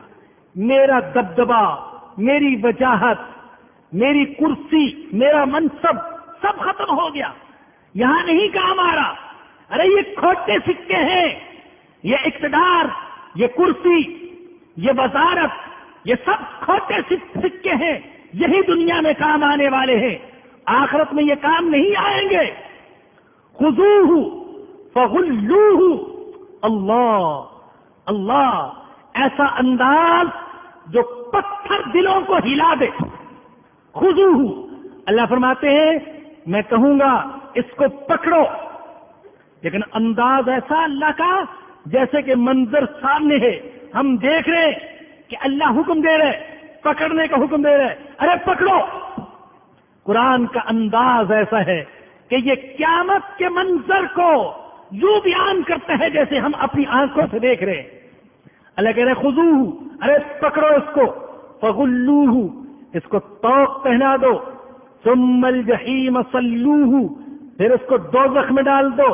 میرا دبدبا، میری وجاہت، میری کرسی، میرا منصب سب ختم ہو گیا. یہاں نہیں کام آ رہا. ارے یہ کھوٹے سکے ہیں، یہ اقتدار، یہ کرسی، یہ وزارت، یہ سب کھوٹے سکے ہیں. یہی دنیا میں کام آنے والے ہیں، آخرت میں یہ کام نہیں آئیں گے. خذوہ فغلوہ. اللہ اللہ، ایسا انداز جو پتھر دلوں کو ہلا دے. خذوہ، اللہ فرماتے ہیں میں کہوں گا اس کو پکڑو، لیکن انداز ایسا اللہ کا جیسے کہ منظر سامنے ہے، ہم دیکھ رہے کہ اللہ حکم دے رہے، پکڑنے کا حکم دے رہے، ارے پکڑو. قرآن کا انداز ایسا ہے کہ یہ قیامت کے منظر کو یوں بیان کرتا ہے جیسے ہم اپنی آنکھوں سے دیکھ رہے ہیں. اللہ کہہ رہے خذوہ، ارے پکڑو اس کو. فغلوہ، اس کو طوق پہنا دو. ثم الجحیم صلوہ، پھر اس کو دوزخ میں ڈال دو.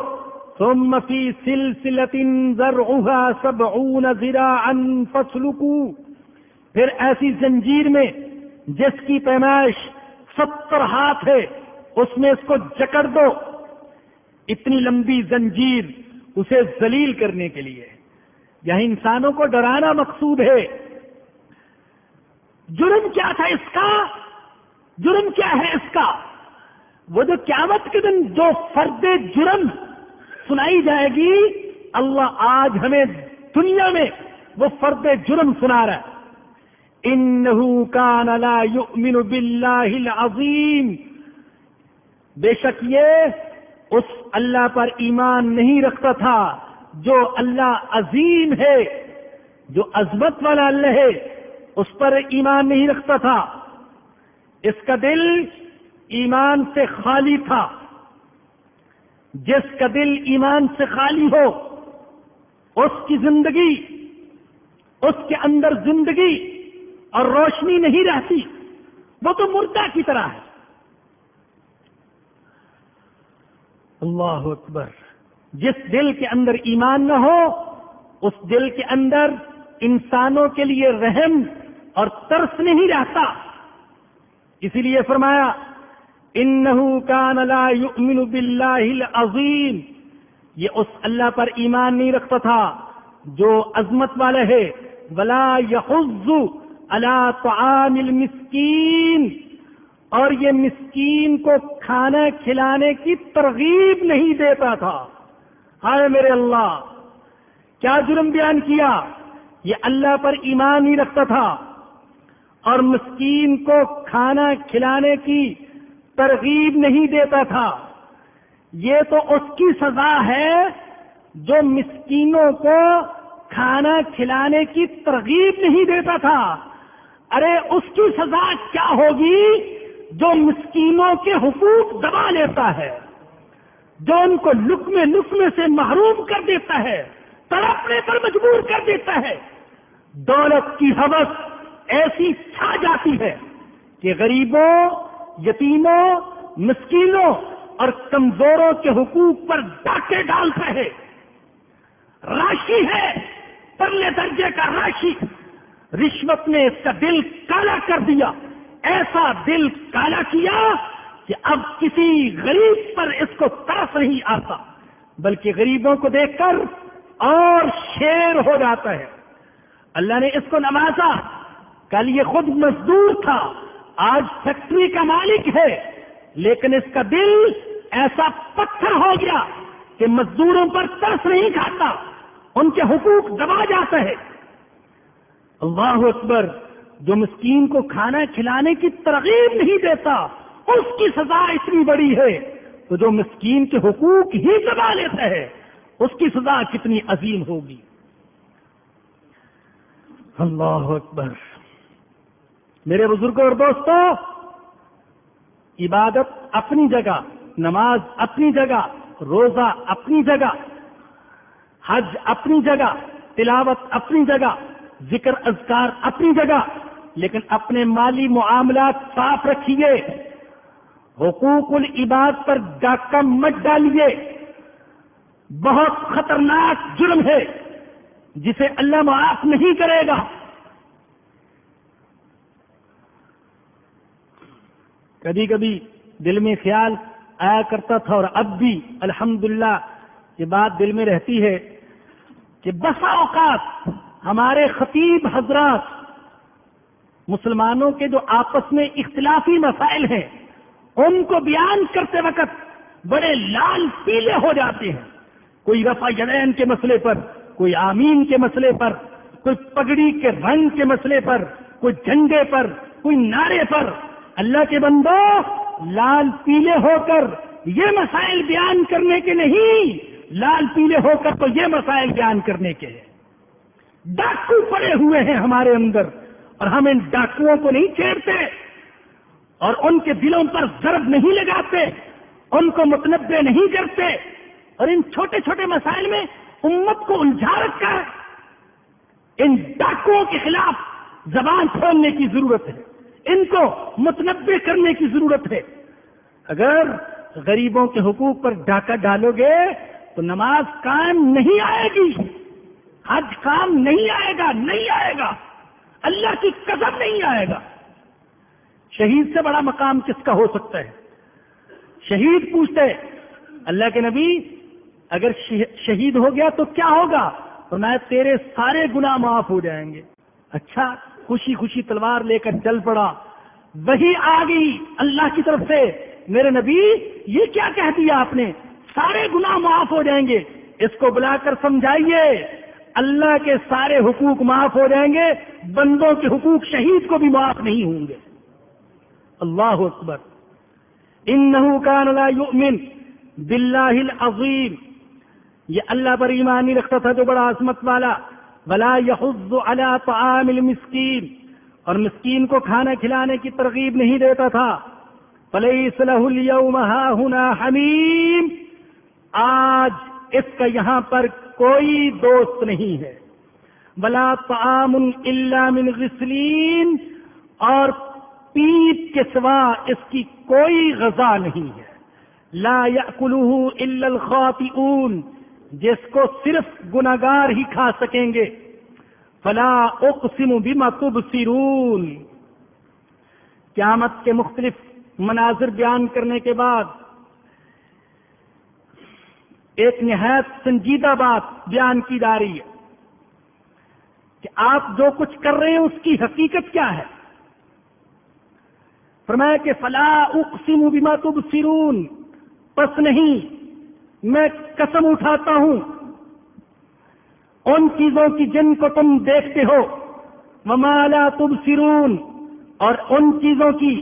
ثم فی سلسلۃ ذرعها 70 ذراعا فاسلکوہ، پھر ایسی زنجیر میں جس کی پیمائش 70 ہاتھ ہے اس میں اس کو جکڑ دو. اتنی لمبی زنجیر اسے ذلیل کرنے کے لیے. یہاں انسانوں کو ڈرانا مقصود ہے. جرم کیا تھا اس کا؟ جرم کیا ہے اس کا؟ وہ جو قیامت کے دن جو فرد جرم سنائی جائے گی، اللہ آج ہمیں دنیا میں وہ فرد جرم سنا رہا ہے. انہ کان لا یؤمن باللہ العظیم، بے شک یہ اس اللہ پر ایمان نہیں رکھتا تھا جو اللہ عظیم ہے، جو عظمت والا اللہ ہے، اس پر ایمان نہیں رکھتا تھا. اس کا دل ایمان سے خالی تھا. جس کا دل ایمان سے خالی ہو اس کی زندگی، اس کے اندر زندگی اور روشنی نہیں رہتی، وہ تو مردہ کی طرح ہے. اللہ اکبر. جس دل کے اندر ایمان نہ ہو اس دل کے اندر انسانوں کے لیے رحم اور ترس نہیں رہتا. اسی لیے فرمایا انہ کان لا یؤمن باللہ العظیم، یہ اس اللہ پر ایمان نہیں رکھتا تھا جو عظمت والا ہے. ولا یحض علی طعام المسکین، اور یہ مسکین کو کھانا کھلانے کی ترغیب نہیں دیتا تھا. ہائے میرے اللہ، کیا جرم بیان کیا! یہ اللہ پر ایمان نہیں رکھتا تھا اور مسکین کو کھانا کھلانے کی ترغیب نہیں دیتا تھا. یہ تو اس کی سزا ہے جو مسکینوں کو کھانا کھلانے کی ترغیب نہیں دیتا تھا. ارے اس کی سزا کیا ہوگی جو مسکینوں کے حقوق دبا لیتا ہے، جو ان کو لقمے سے محروم کر دیتا ہے، تڑپنے پر مجبور کر دیتا ہے. دولت کی ہوس ایسی چھا جاتی ہے کہ غریبوں، یتیموں، مسکینوں اور کمزوروں کے حقوق پر ڈاکے ڈالتا ہے. راشی ہے، پرلے درجے کا راشی. رشوت نے اس کا دل کالا کر دیا، ایسا دل کالا کیا کہ اب کسی غریب پر اس کو ترس نہیں آتا، بلکہ غریبوں کو دیکھ کر اور شیر ہو جاتا ہے. اللہ نے اس کو نوازا. کل یہ خود مزدور تھا، آج فیکٹری کا مالک ہے، لیکن اس کا دل ایسا پتھر ہو گیا کہ مزدوروں پر ترس نہیں کھاتا، ان کے حقوق دبا جاتا ہے. اللہ اکبر. جو مسکین کو کھانا کھلانے کی ترغیب نہیں دیتا اس کی سزا اتنی بڑی ہے، تو جو مسکین کے حقوق ہی دبا لیتا ہے اس کی سزا کتنی عظیم ہوگی. اللہ اکبر. میرے بزرگوں اور دوستوں، عبادت اپنی جگہ، نماز اپنی جگہ، روزہ اپنی جگہ، حج اپنی جگہ، تلاوت اپنی جگہ، ذکر اذکار اپنی جگہ، لیکن اپنے مالی معاملات صاف رکھیے. حقوق العباد پر ڈاکہ مت ڈالیے. بہت خطرناک جرم ہے جسے اللہ معاف نہیں کرے گا. کبھی کبھی دل میں خیال آیا کرتا تھا اور اب بھی الحمدللہ یہ بات دل میں رہتی ہے کہ بسا اوقات ہمارے خطیب حضرات مسلمانوں کے جو آپس میں اختلافی مسائل ہیں ان کو بیان کرتے وقت بڑے لال پیلے ہو جاتے ہیں. کوئی رفع یدین کے مسئلے پر، کوئی آمین کے مسئلے پر، کوئی پگڑی کے رنگ کے مسئلے پر، کوئی جھنڈے پر، کوئی نعرے پر. اللہ کے بندو، لال پیلے ہو کر یہ مسائل بیان کرنے کے نہیں، لال پیلے ہو کر تو یہ مسائل بیان کرنے کے ہیں. ڈاکو پڑے ہوئے ہیں ہمارے اندر اور ہم ان ڈاکوؤں کو نہیں چھیڑتے اور ان کے دلوں پر ضرب نہیں لگاتے، ان کو متنبع نہیں کرتے، اور ان چھوٹے چھوٹے مسائل میں امت کو الجھا رکھا ہے. ان ڈاکوؤں کے خلاف زبان کھولنے کی ضرورت ہے، ان کو متنبع کرنے کی ضرورت ہے. اگر غریبوں کے حقوق پر ڈاکہ ڈالو گے تو نماز قائم نہیں آئے گی، حج کام نہیں آئے گا، نہیں آئے گا، اللہ کی قسم نہیں آئے گا. شہید سے بڑا مقام کس کا ہو سکتا ہے؟ شہید پوچھتے اللہ کے نبی اگر شہید ہو گیا تو کیا ہوگا؟ تو میں تیرے سارے گناہ معاف ہو جائیں گے. اچھا، خوشی خوشی تلوار لے کر چل پڑا، وہی آ گئی اللہ کی طرف سے، میرے نبی یہ کیا کہہ دیا آپ نے؟ سارے گناہ معاف ہو جائیں گے. اس کو بلا کر سمجھائیے اللہ کے سارے حقوق معاف ہو جائیں گے، بندوں کے حقوق شہید کو بھی معاف نہیں ہوں گے. اللہ اکبر. انہ کان لا یؤمن باللہ العظیم، یہ اللہ پر ایمان نہیں رکھتا تھا جو بڑا عظمت والا. ولا یحض علی طعام المسکین، اور مسکین کو کھانا کھلانے کی ترغیب نہیں دیتا تھا. فلیس لہ اليوم ہاہنا حمیم، آج اس کا یہاں پر کوئی دوست نہیں ہے. ولا طعام الا من غسلین، اور پیپ کے سوا اس کی کوئی غذا نہیں ہے. لا یأکلہ الا الخاطئون، جس کو صرف گناہگار ہی کھا سکیں گے. فلا اقسم بما تبصرون. قیامت کے مختلف مناظر بیان کرنے کے بعد ایک نہایت سنجیدہ بات بیان کی جا رہی ہے کہ آپ جو کچھ کر رہے ہیں اس کی حقیقت کیا ہے. فرمایا کہ فلا اقسم بما تبصرون، پس نہیں، میں قسم اٹھاتا ہوں ان چیزوں کی جن کو تم دیکھتے ہو. وما لا تبصرون، اور ان چیزوں کی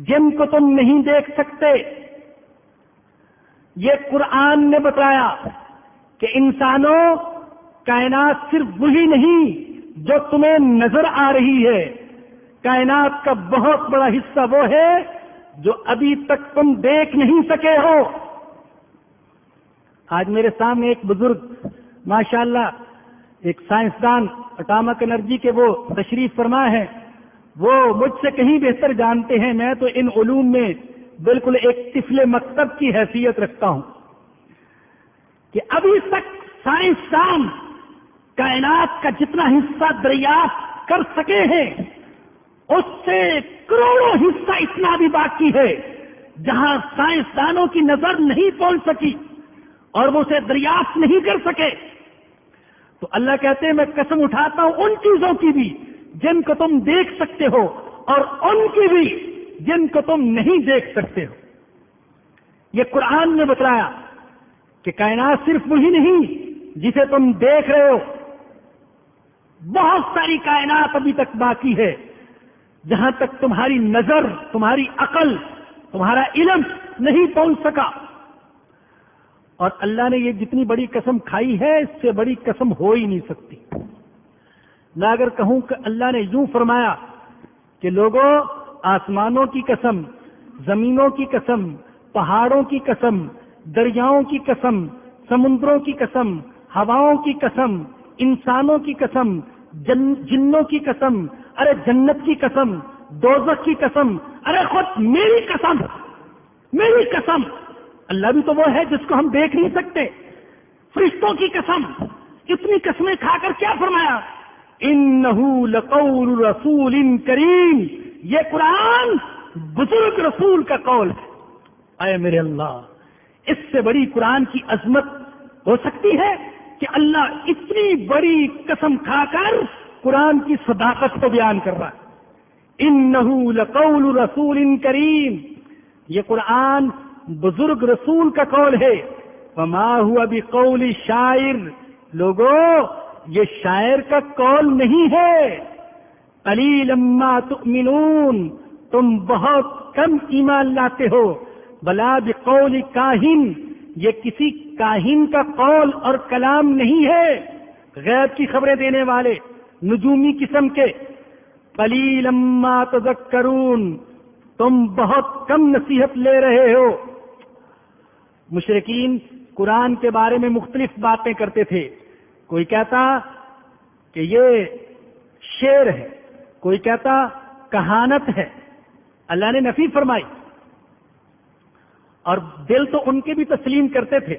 جن کو تم نہیں دیکھ سکتے. یہ قرآن نے بتایا کہ انسانوں، کائنات صرف وہی نہیں جو تمہیں نظر آ رہی ہے، کائنات کا بہت بڑا حصہ وہ ہے جو ابھی تک تم دیکھ نہیں سکے ہو. آج میرے سامنے ایک بزرگ ماشاءاللہ ایک سائنسدان اٹامک انرجی کے وہ تشریف فرما ہے، وہ مجھ سے کہیں بہتر جانتے ہیں. میں تو ان علوم میں بالکل ایک طفل مکتب کی حیثیت رکھتا ہوں کہ ابھی تک سائنسدان کائنات کا جتنا حصہ دریافت کر سکے ہیں اس سے کروڑوں حصہ اتنا بھی باقی ہے جہاں سائنسدانوں کی نظر نہیں پہنچ سکی اور وہ اسے دریافت نہیں کر سکے. تو اللہ کہتے ہیں میں قسم اٹھاتا ہوں ان چیزوں کی بھی جن کو تم دیکھ سکتے ہو اور ان کی بھی جن کو تم نہیں دیکھ سکتے ہو. یہ قرآن نے بتایا کہ کائنات صرف وہی نہیں جسے تم دیکھ رہے ہو، بہت ساری کائنات ابھی تک باقی ہے جہاں تک تمہاری نظر، تمہاری عقل، تمہارا علم نہیں پہنچ سکا. اور اللہ نے یہ جتنی بڑی قسم کھائی ہے اس سے بڑی قسم ہو ہی نہیں سکتی. میں اگر کہوں کہ اللہ نے یوں فرمایا کہ لوگوں، آسمانوں کی قسم، زمینوں کی قسم، پہاڑوں کی قسم، دریاؤں کی قسم، سمندروں کی قسم، ہواؤں کی قسم، انسانوں کی قسم، جنوں کی قسم، ارے جنت کی قسم، دوزخ کی قسم، ارے خود میری قسم، میری قسم. اللہ بھی تو وہ ہے جس کو ہم دیکھ نہیں سکتے. فرشتوں کی قسم، اتنی قسمیں کھا کر کیا فرمایا؟ انہ لقول رسول کریم. یہ قرآن بزرگ رسول کا قول ہے اے میرے اللہ، اس سے بڑی قرآن کی عظمت ہو سکتی ہے کہ اللہ اتنی بڑی قسم کھا کر قرآن کی صداقت کو بیان کر رہا ہے۔ انہ لقول رسول کریم، یہ قرآن بزرگ رسول کا قول ہے۔ وما ہوا بقول شاعر، لوگو یہ شاعر کا قول نہیں ہے۔ قلیلا ما تؤمنون، تم بہت کم ایمان لاتے ہو۔ بلا بقول کاہن، یہ کسی کاہن کا قول اور کلام نہیں ہے، غیب کی خبریں دینے والے نجومی قسم کے۔ قلیلا ما تذکرون، تم بہت کم نصیحت لے رہے ہو۔ مشرکین قرآن کے بارے میں مختلف باتیں کرتے تھے، کوئی کہتا کہ یہ شعر ہے، کوئی کہتا کہانت ہے۔ اللہ نے نفی فرمائی، اور دل تو ان کے بھی تسلیم کرتے تھے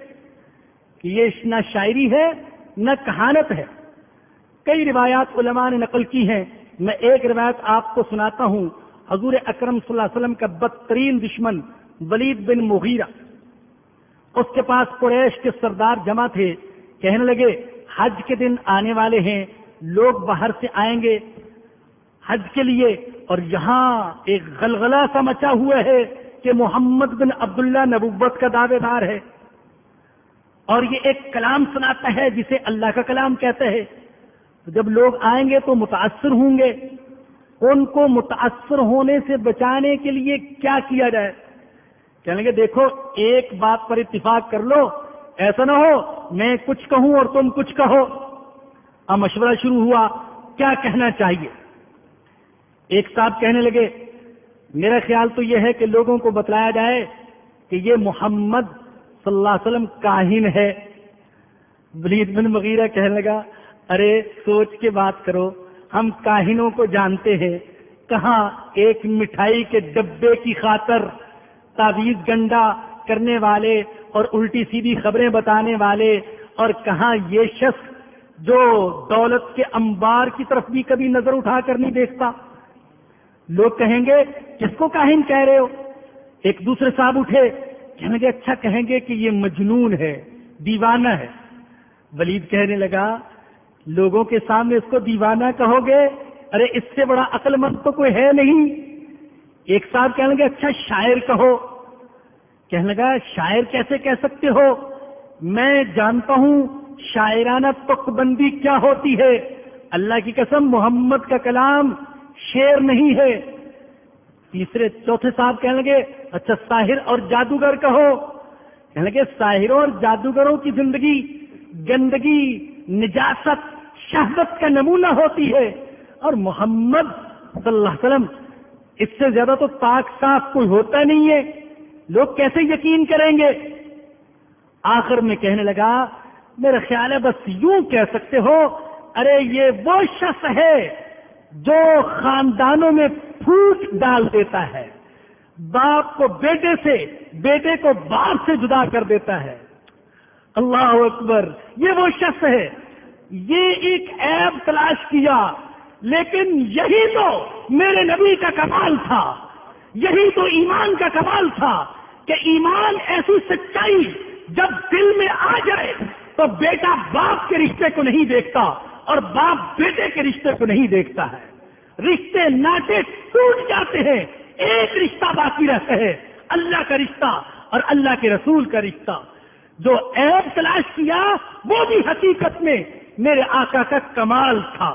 کہ یہ نہ شاعری ہے نہ کہانت ہے۔ کئی روایات علماء نے نقل کی ہیں، میں ایک روایت آپ کو سناتا ہوں۔ حضور اکرم صلی اللہ علیہ وسلم کا بدترین دشمن ولید بن مغیرہ، اس کے پاس قریش کے سردار جمع تھے، کہنے لگے حج کے دن آنے والے ہیں، لوگ باہر سے آئیں گے حج کے لیے، اور یہاں ایک غلغلہ سا مچا ہوا ہے کہ محمد بن عبداللہ نبوت کا دعوے دار ہے، اور یہ ایک کلام سناتا ہے جسے اللہ کا کلام کہتے ہیں۔ جب لوگ آئیں گے تو متاثر ہوں گے، ان کو متاثر ہونے سے بچانے کے لیے کیا کیا جائے؟ کہنے لگے دیکھو ایک بات پر اتفاق کر لو، ایسا نہ ہو میں کچھ کہوں اور تم کچھ کہو۔ اب مشورہ شروع ہوا، کیا کہنا چاہیے؟ ایک صاحب کہنے لگے میرا خیال تو یہ ہے کہ لوگوں کو بتلایا جائے کہ یہ محمد صلی اللہ علیہ وسلم کاہن ہے۔ ولید بن مغیرہ کہنے لگا ارے سوچ کے بات کرو، ہم کاہنوں کو جانتے ہیں، کہاں ایک مٹھائی کے ڈبے کی خاطر تعویذ گنڈا کرنے والے اور الٹی سیدھی خبریں بتانے والے، اور کہاں یہ شخص جو دولت کے انبار کی طرف بھی کبھی نظر اٹھا کر نہیں دیکھتا۔ لوگ کہیں گے کس کو کاہن کہہ رہے ہو؟ ایک دوسرے صاحب اٹھے، کہنے لگے اچھا کہیں گے کہ یہ مجنون ہے، دیوانہ ہے۔ ولید کہنے لگا لوگوں کے سامنے اس کو دیوانہ کہو گے؟ ارے اس سے بڑا عقل مند تو کوئی ہے نہیں۔ ایک صاحب کہنے لگے اچھا شاعر کہو۔ کہنے لگا شاعر کیسے کہہ سکتے ہو؟ میں جانتا ہوں شاعرانہ تک بندی کیا ہوتی ہے، اللہ کی قسم محمد کا کلام شعر نہیں ہے۔ تیسرے چوتھے صاحب کہنے لگے اچھا ساحر اور جادوگر کہو۔ کہنے لگے ساحروں اور جادوگروں کی زندگی گندگی، نجاست، شہوت کا نمونہ ہوتی ہے، اور محمد صلی اللہ علیہ وسلم اس سے زیادہ تو پاک صاف کوئی ہوتا نہیں ہے، لوگ کیسے یقین کریں گے؟ آخر میں کہنے لگا میرا خیال ہے بس یوں کہہ سکتے ہو ارے یہ وہ شخص ہے جو خاندانوں میں پھوٹ ڈال دیتا ہے، باپ کو بیٹے سے، بیٹے کو باپ سے جدا کر دیتا ہے۔ اللہ اکبر، یہ وہ شخص ہے۔ یہ ایک عیب تلاش کیا، لیکن یہی تو میرے نبی کا کمال تھا، یہی تو ایمان کا کمال تھا کہ ایمان ایسی سچائی جب دل میں آ جائے تو بیٹا باپ کے رشتے کو نہیں دیکھتا اور باپ بیٹے کے رشتے کو نہیں دیکھتا ہے، رشتے ناطے ٹوٹ جاتے ہیں، ایک رشتہ باقی رہتا ہے، اللہ کا رشتہ اور اللہ کے رسول کا رشتہ۔ جو عیب تلاش کیا وہ بھی حقیقت میں میرے آقا کا کمال تھا۔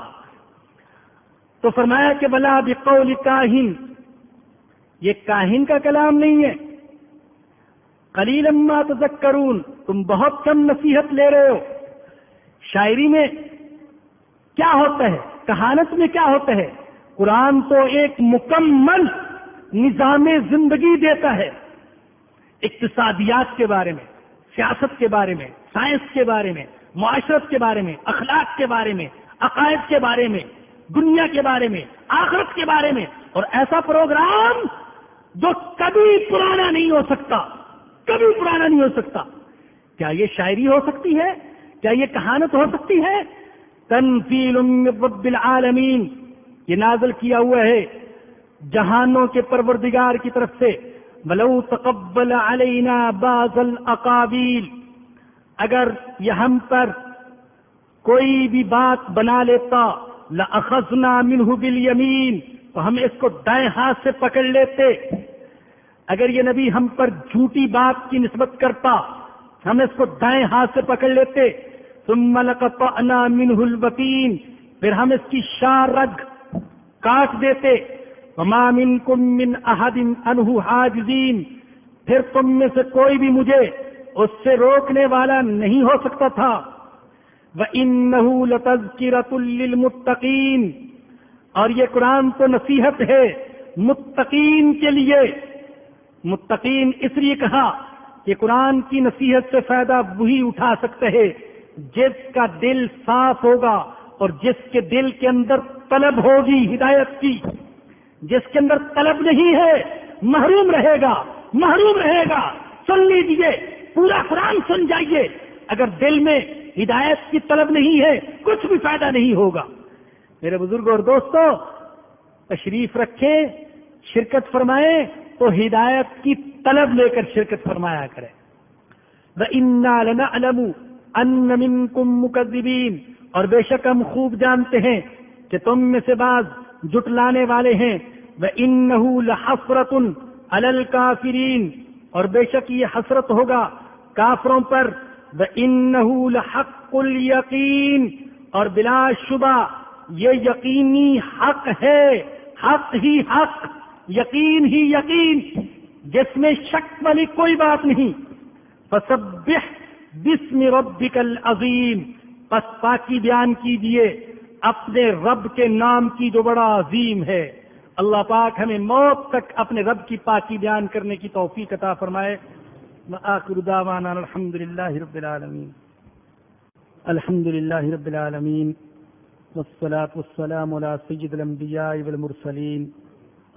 تو فرمایا کہ بلا بقول کاہن، یہ کاہن کا کلام نہیں ہے۔ قلیلا ما تذکرون، تم بہت کم نصیحت لے رہے ہو۔ شاعری میں کیا ہوتا ہے، کہانت میں کیا ہوتا ہے؟ قرآن تو ایک مکمل نظام زندگی دیتا ہے، اقتصادیات کے بارے میں، سیاست کے بارے میں، سائنس کے بارے میں، معاشرت کے بارے میں، اخلاق کے بارے میں، عقائد کے بارے میں، دنیا کے بارے میں، آخرت کے بارے میں، اور ایسا پروگرام جو کبھی پرانا نہیں ہو سکتا، کبھی پرانا نہیں ہو سکتا۔ کیا یہ شاعری ہو سکتی ہے؟ کیا یہ کہانت ہو سکتی ہے؟ تنزیل من رب العالمین، یہ نازل کیا ہوا ہے جہانوں کے پروردگار کی طرف سے، وَلَوْ تَقَبَّلَ عَلَيْنَا بَعْضَ الْأَقَاوِيلِ، اگر یہ ہم پر کوئی بھی بات بنا لیتا، لَأَخَذْنَا مِنْهُ بِالْيَمِينِ، تو ہم اس کو دائیں ہاتھ سے پکڑ لیتے۔ اگر یہ نبی ہم پر جھوٹی بات کی نسبت کرتا، ہم اس کو دائیں ہاتھ سے پکڑ لیتے۔ ثُمَّ لَقَطَعْنَا مِنْهُ الْوَتِينَ، پھر ہم اس کی شاہ رگ کاٹ دیتے۔ وَمَا مِنْكُمْ مِنْ أَحَدٍ عَنْهُ حَاجِزِينَ، پھر تم میں سے کوئی بھی مجھے اس سے روکنے والا نہیں ہو سکتا تھا۔ وَإِنَّهُ لَتَذْكِرَةٌ لِّلْمُتَّقِينَ، اور یہ قرآن تو نصیحت ہے متقین کے لیے۔ متقین اس لیے کہا کہ قرآن کی نصیحت سے فائدہ وہی اٹھا سکتے ہیں جس کا دل صاف ہوگا اور جس کے دل کے اندر طلب ہوگی ہدایت کی۔ جس کے اندر طلب نہیں ہے محروم رہے گا، محروم رہے گا۔ سن لیجیے، پورا قرآن سن جائیے، اگر دل میں ہدایت کی طلب نہیں ہے کچھ بھی فائدہ نہیں ہوگا۔ میرے بزرگوں اور دوستوں، تشریف رکھیں، شرکت فرمائیں تو ہدایت کی طلب لے کر شرکت فرمایا کریں۔ وَإِنَّا لَنَعْلَمُ أَنَّ مِنكُم مُكَذِّبِينَ، اور بے شک ہم خوب جانتے ہیں کہ تم میں سے بعض جٹلانے والے ہیں۔ وَإِنَّهُ لَحَسْرَةٌ عَلَى الْكَافِرِينَ، اور بے شک یہ حسرت ہوگا کافروں پر۔ وَإِنَّهُ لَحَقُّ الْيَقِينِ، اور بلا شبہ یہ یقینی حق ہے، حق ہی حق، یقین ہی یقین، جس میں شک والی کوئی بات نہیں۔ فَسَبِّحْ بِاسْمِ رَبِّكَ الْعَظِيمِ، پس پاکی بیان کیجئے اپنے رب کے نام کی جو بڑا عظیم ہے۔ اللہ پاک ہمیں موت تک اپنے رب کی پاکی بیان کرنے کی توفیق عطا فرمائے۔ وآخر دعوانا الحمد للہ رب العالمین، الحمد للہ رب العالمین، والصلاة والسلام على سید الانبیاء والمرسلین۔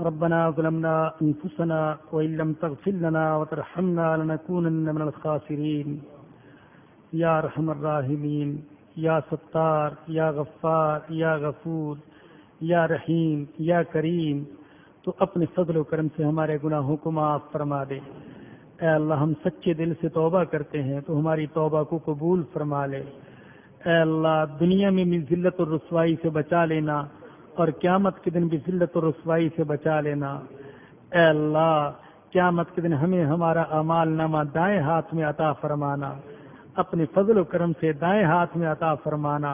ربنا ظلمنا انفسنا وإن لم تغفر لنا وترحمنا لنكونن من الخاسرین۔ یا ارحم الراحمین، یا ستار، یا غفار، یا غفور، یا رحیم، یا کریم، تو اپنے فضل و کرم سے ہمارے گناہوں کو معاف فرما دے۔ اے اللہ، ہم سچے دل سے توبہ کرتے ہیں تو ہماری توبہ کو قبول فرما لے۔ اے اللہ، دنیا میں بھی ذلت اور رسوائی سے بچا لینا اور قیامت کے دن بھی ذلت اور رسوائی سے بچا لینا۔ اے اللہ، قیامت کے دن ہمیں ہمارا اعمال نامہ دائیں ہاتھ میں عطا فرمانا، اپنے فضل و کرم سے دائیں ہاتھ میں عطا فرمانا۔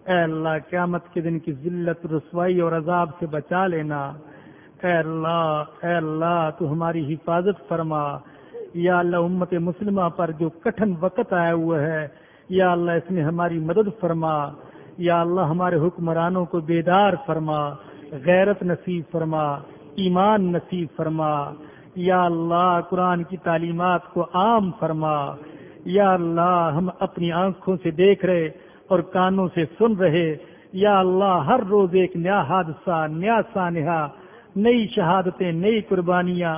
اے اللہ، قیامت کے دن کی ذلت، رسوائی اور عذاب سے بچا لینا۔ اے اللہ تو ہماری حفاظت فرما۔ یا اللہ، امت مسلمہ پر جو کٹھن وقت آیا ہوا ہے، یا اللہ اس میں ہماری مدد فرما۔ یا اللہ، ہمارے حکمرانوں کو بیدار فرما، غیرت نصیب فرما، ایمان نصیب فرما۔ یا اللہ، قرآن کی تعلیمات کو عام فرما۔ یا اللہ، ہم اپنی آنکھوں سے دیکھ رہے اور کانوں سے سن رہے، یا اللہ ہر روز ایک نیا حادثہ، نیا سانحہ، نئی شہادتیں، نئی قربانیاں۔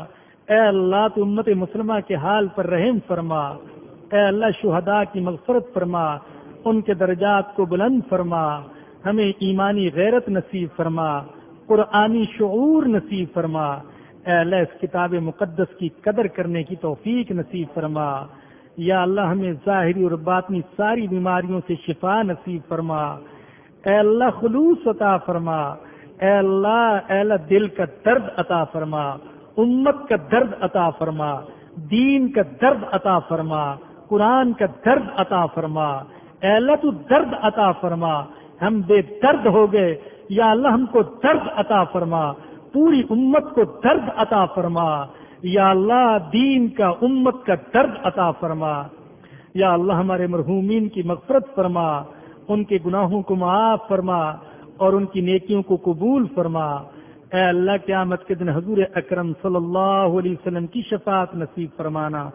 اے اللہ، تو امت مسلمہ کے حال پر رحم فرما۔ اے اللہ، شہداء کی مغفرت فرما، ان کے درجات کو بلند فرما، ہمیں ایمانی غیرت نصیب فرما، قرآنی شعور نصیب فرما۔ اے اللہ، اس کتاب مقدس کی قدر کرنے کی توفیق نصیب فرما۔ یا اللہ، ہمیں ظاہری اور باطنی ساری بیماریوں سے شفا نصیب فرما۔ اے اللہ، خلوص عطا فرما۔ اے اللہ دل کا درد عطا فرما، امت کا درد عطا فرما، دین کا درد عطا فرما، قرآن کا درد عطا فرما۔ اے اللہ، تو درد عطا فرما، ہم بے درد ہو گئے، یا اللہ ہم کو درد عطا فرما، پوری امت کو درد عطا فرما۔ یا اللہ، دین کا، امت کا درد عطا فرما۔ یا اللہ، ہمارے مرحومین کی مغفرت فرما، ان کے گناہوں کو معاف فرما اور ان کی نیکیوں کو قبول فرما۔ اے اللہ، قیامت کے دن حضور اکرم صلی اللہ علیہ وسلم کی شفاعت نصیب فرمانا۔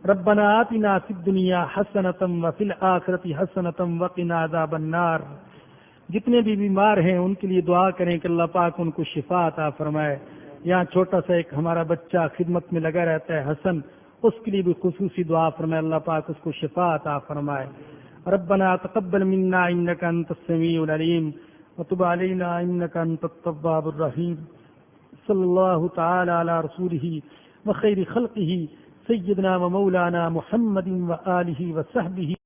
ربنا آتنا فی الدنیا حسنۃ وفی الآخرۃ حسنۃ وقنا عذاب النار۔ جتنے بھی بیمار ہیں ان کے لیے دعا کریں کہ اللہ پاک ان کو شفا عطا فرمائے۔ یہاں چھوٹا سا ایک ہمارا بچہ خدمت میں لگا رہتا ہے، حسن، اس کے لیے بھی خصوصی دعا فرمائے، اللہ پاک اس کو شفا عطا فرمائے۔ ربنا تقبل منا انک انت السمیع العلیم وتب علینا انک انت التواب الرحیم۔ صلی اللہ تعالی علی رسولہ وخير خلقه سيدنا ومولانا محمد وآله وصحبه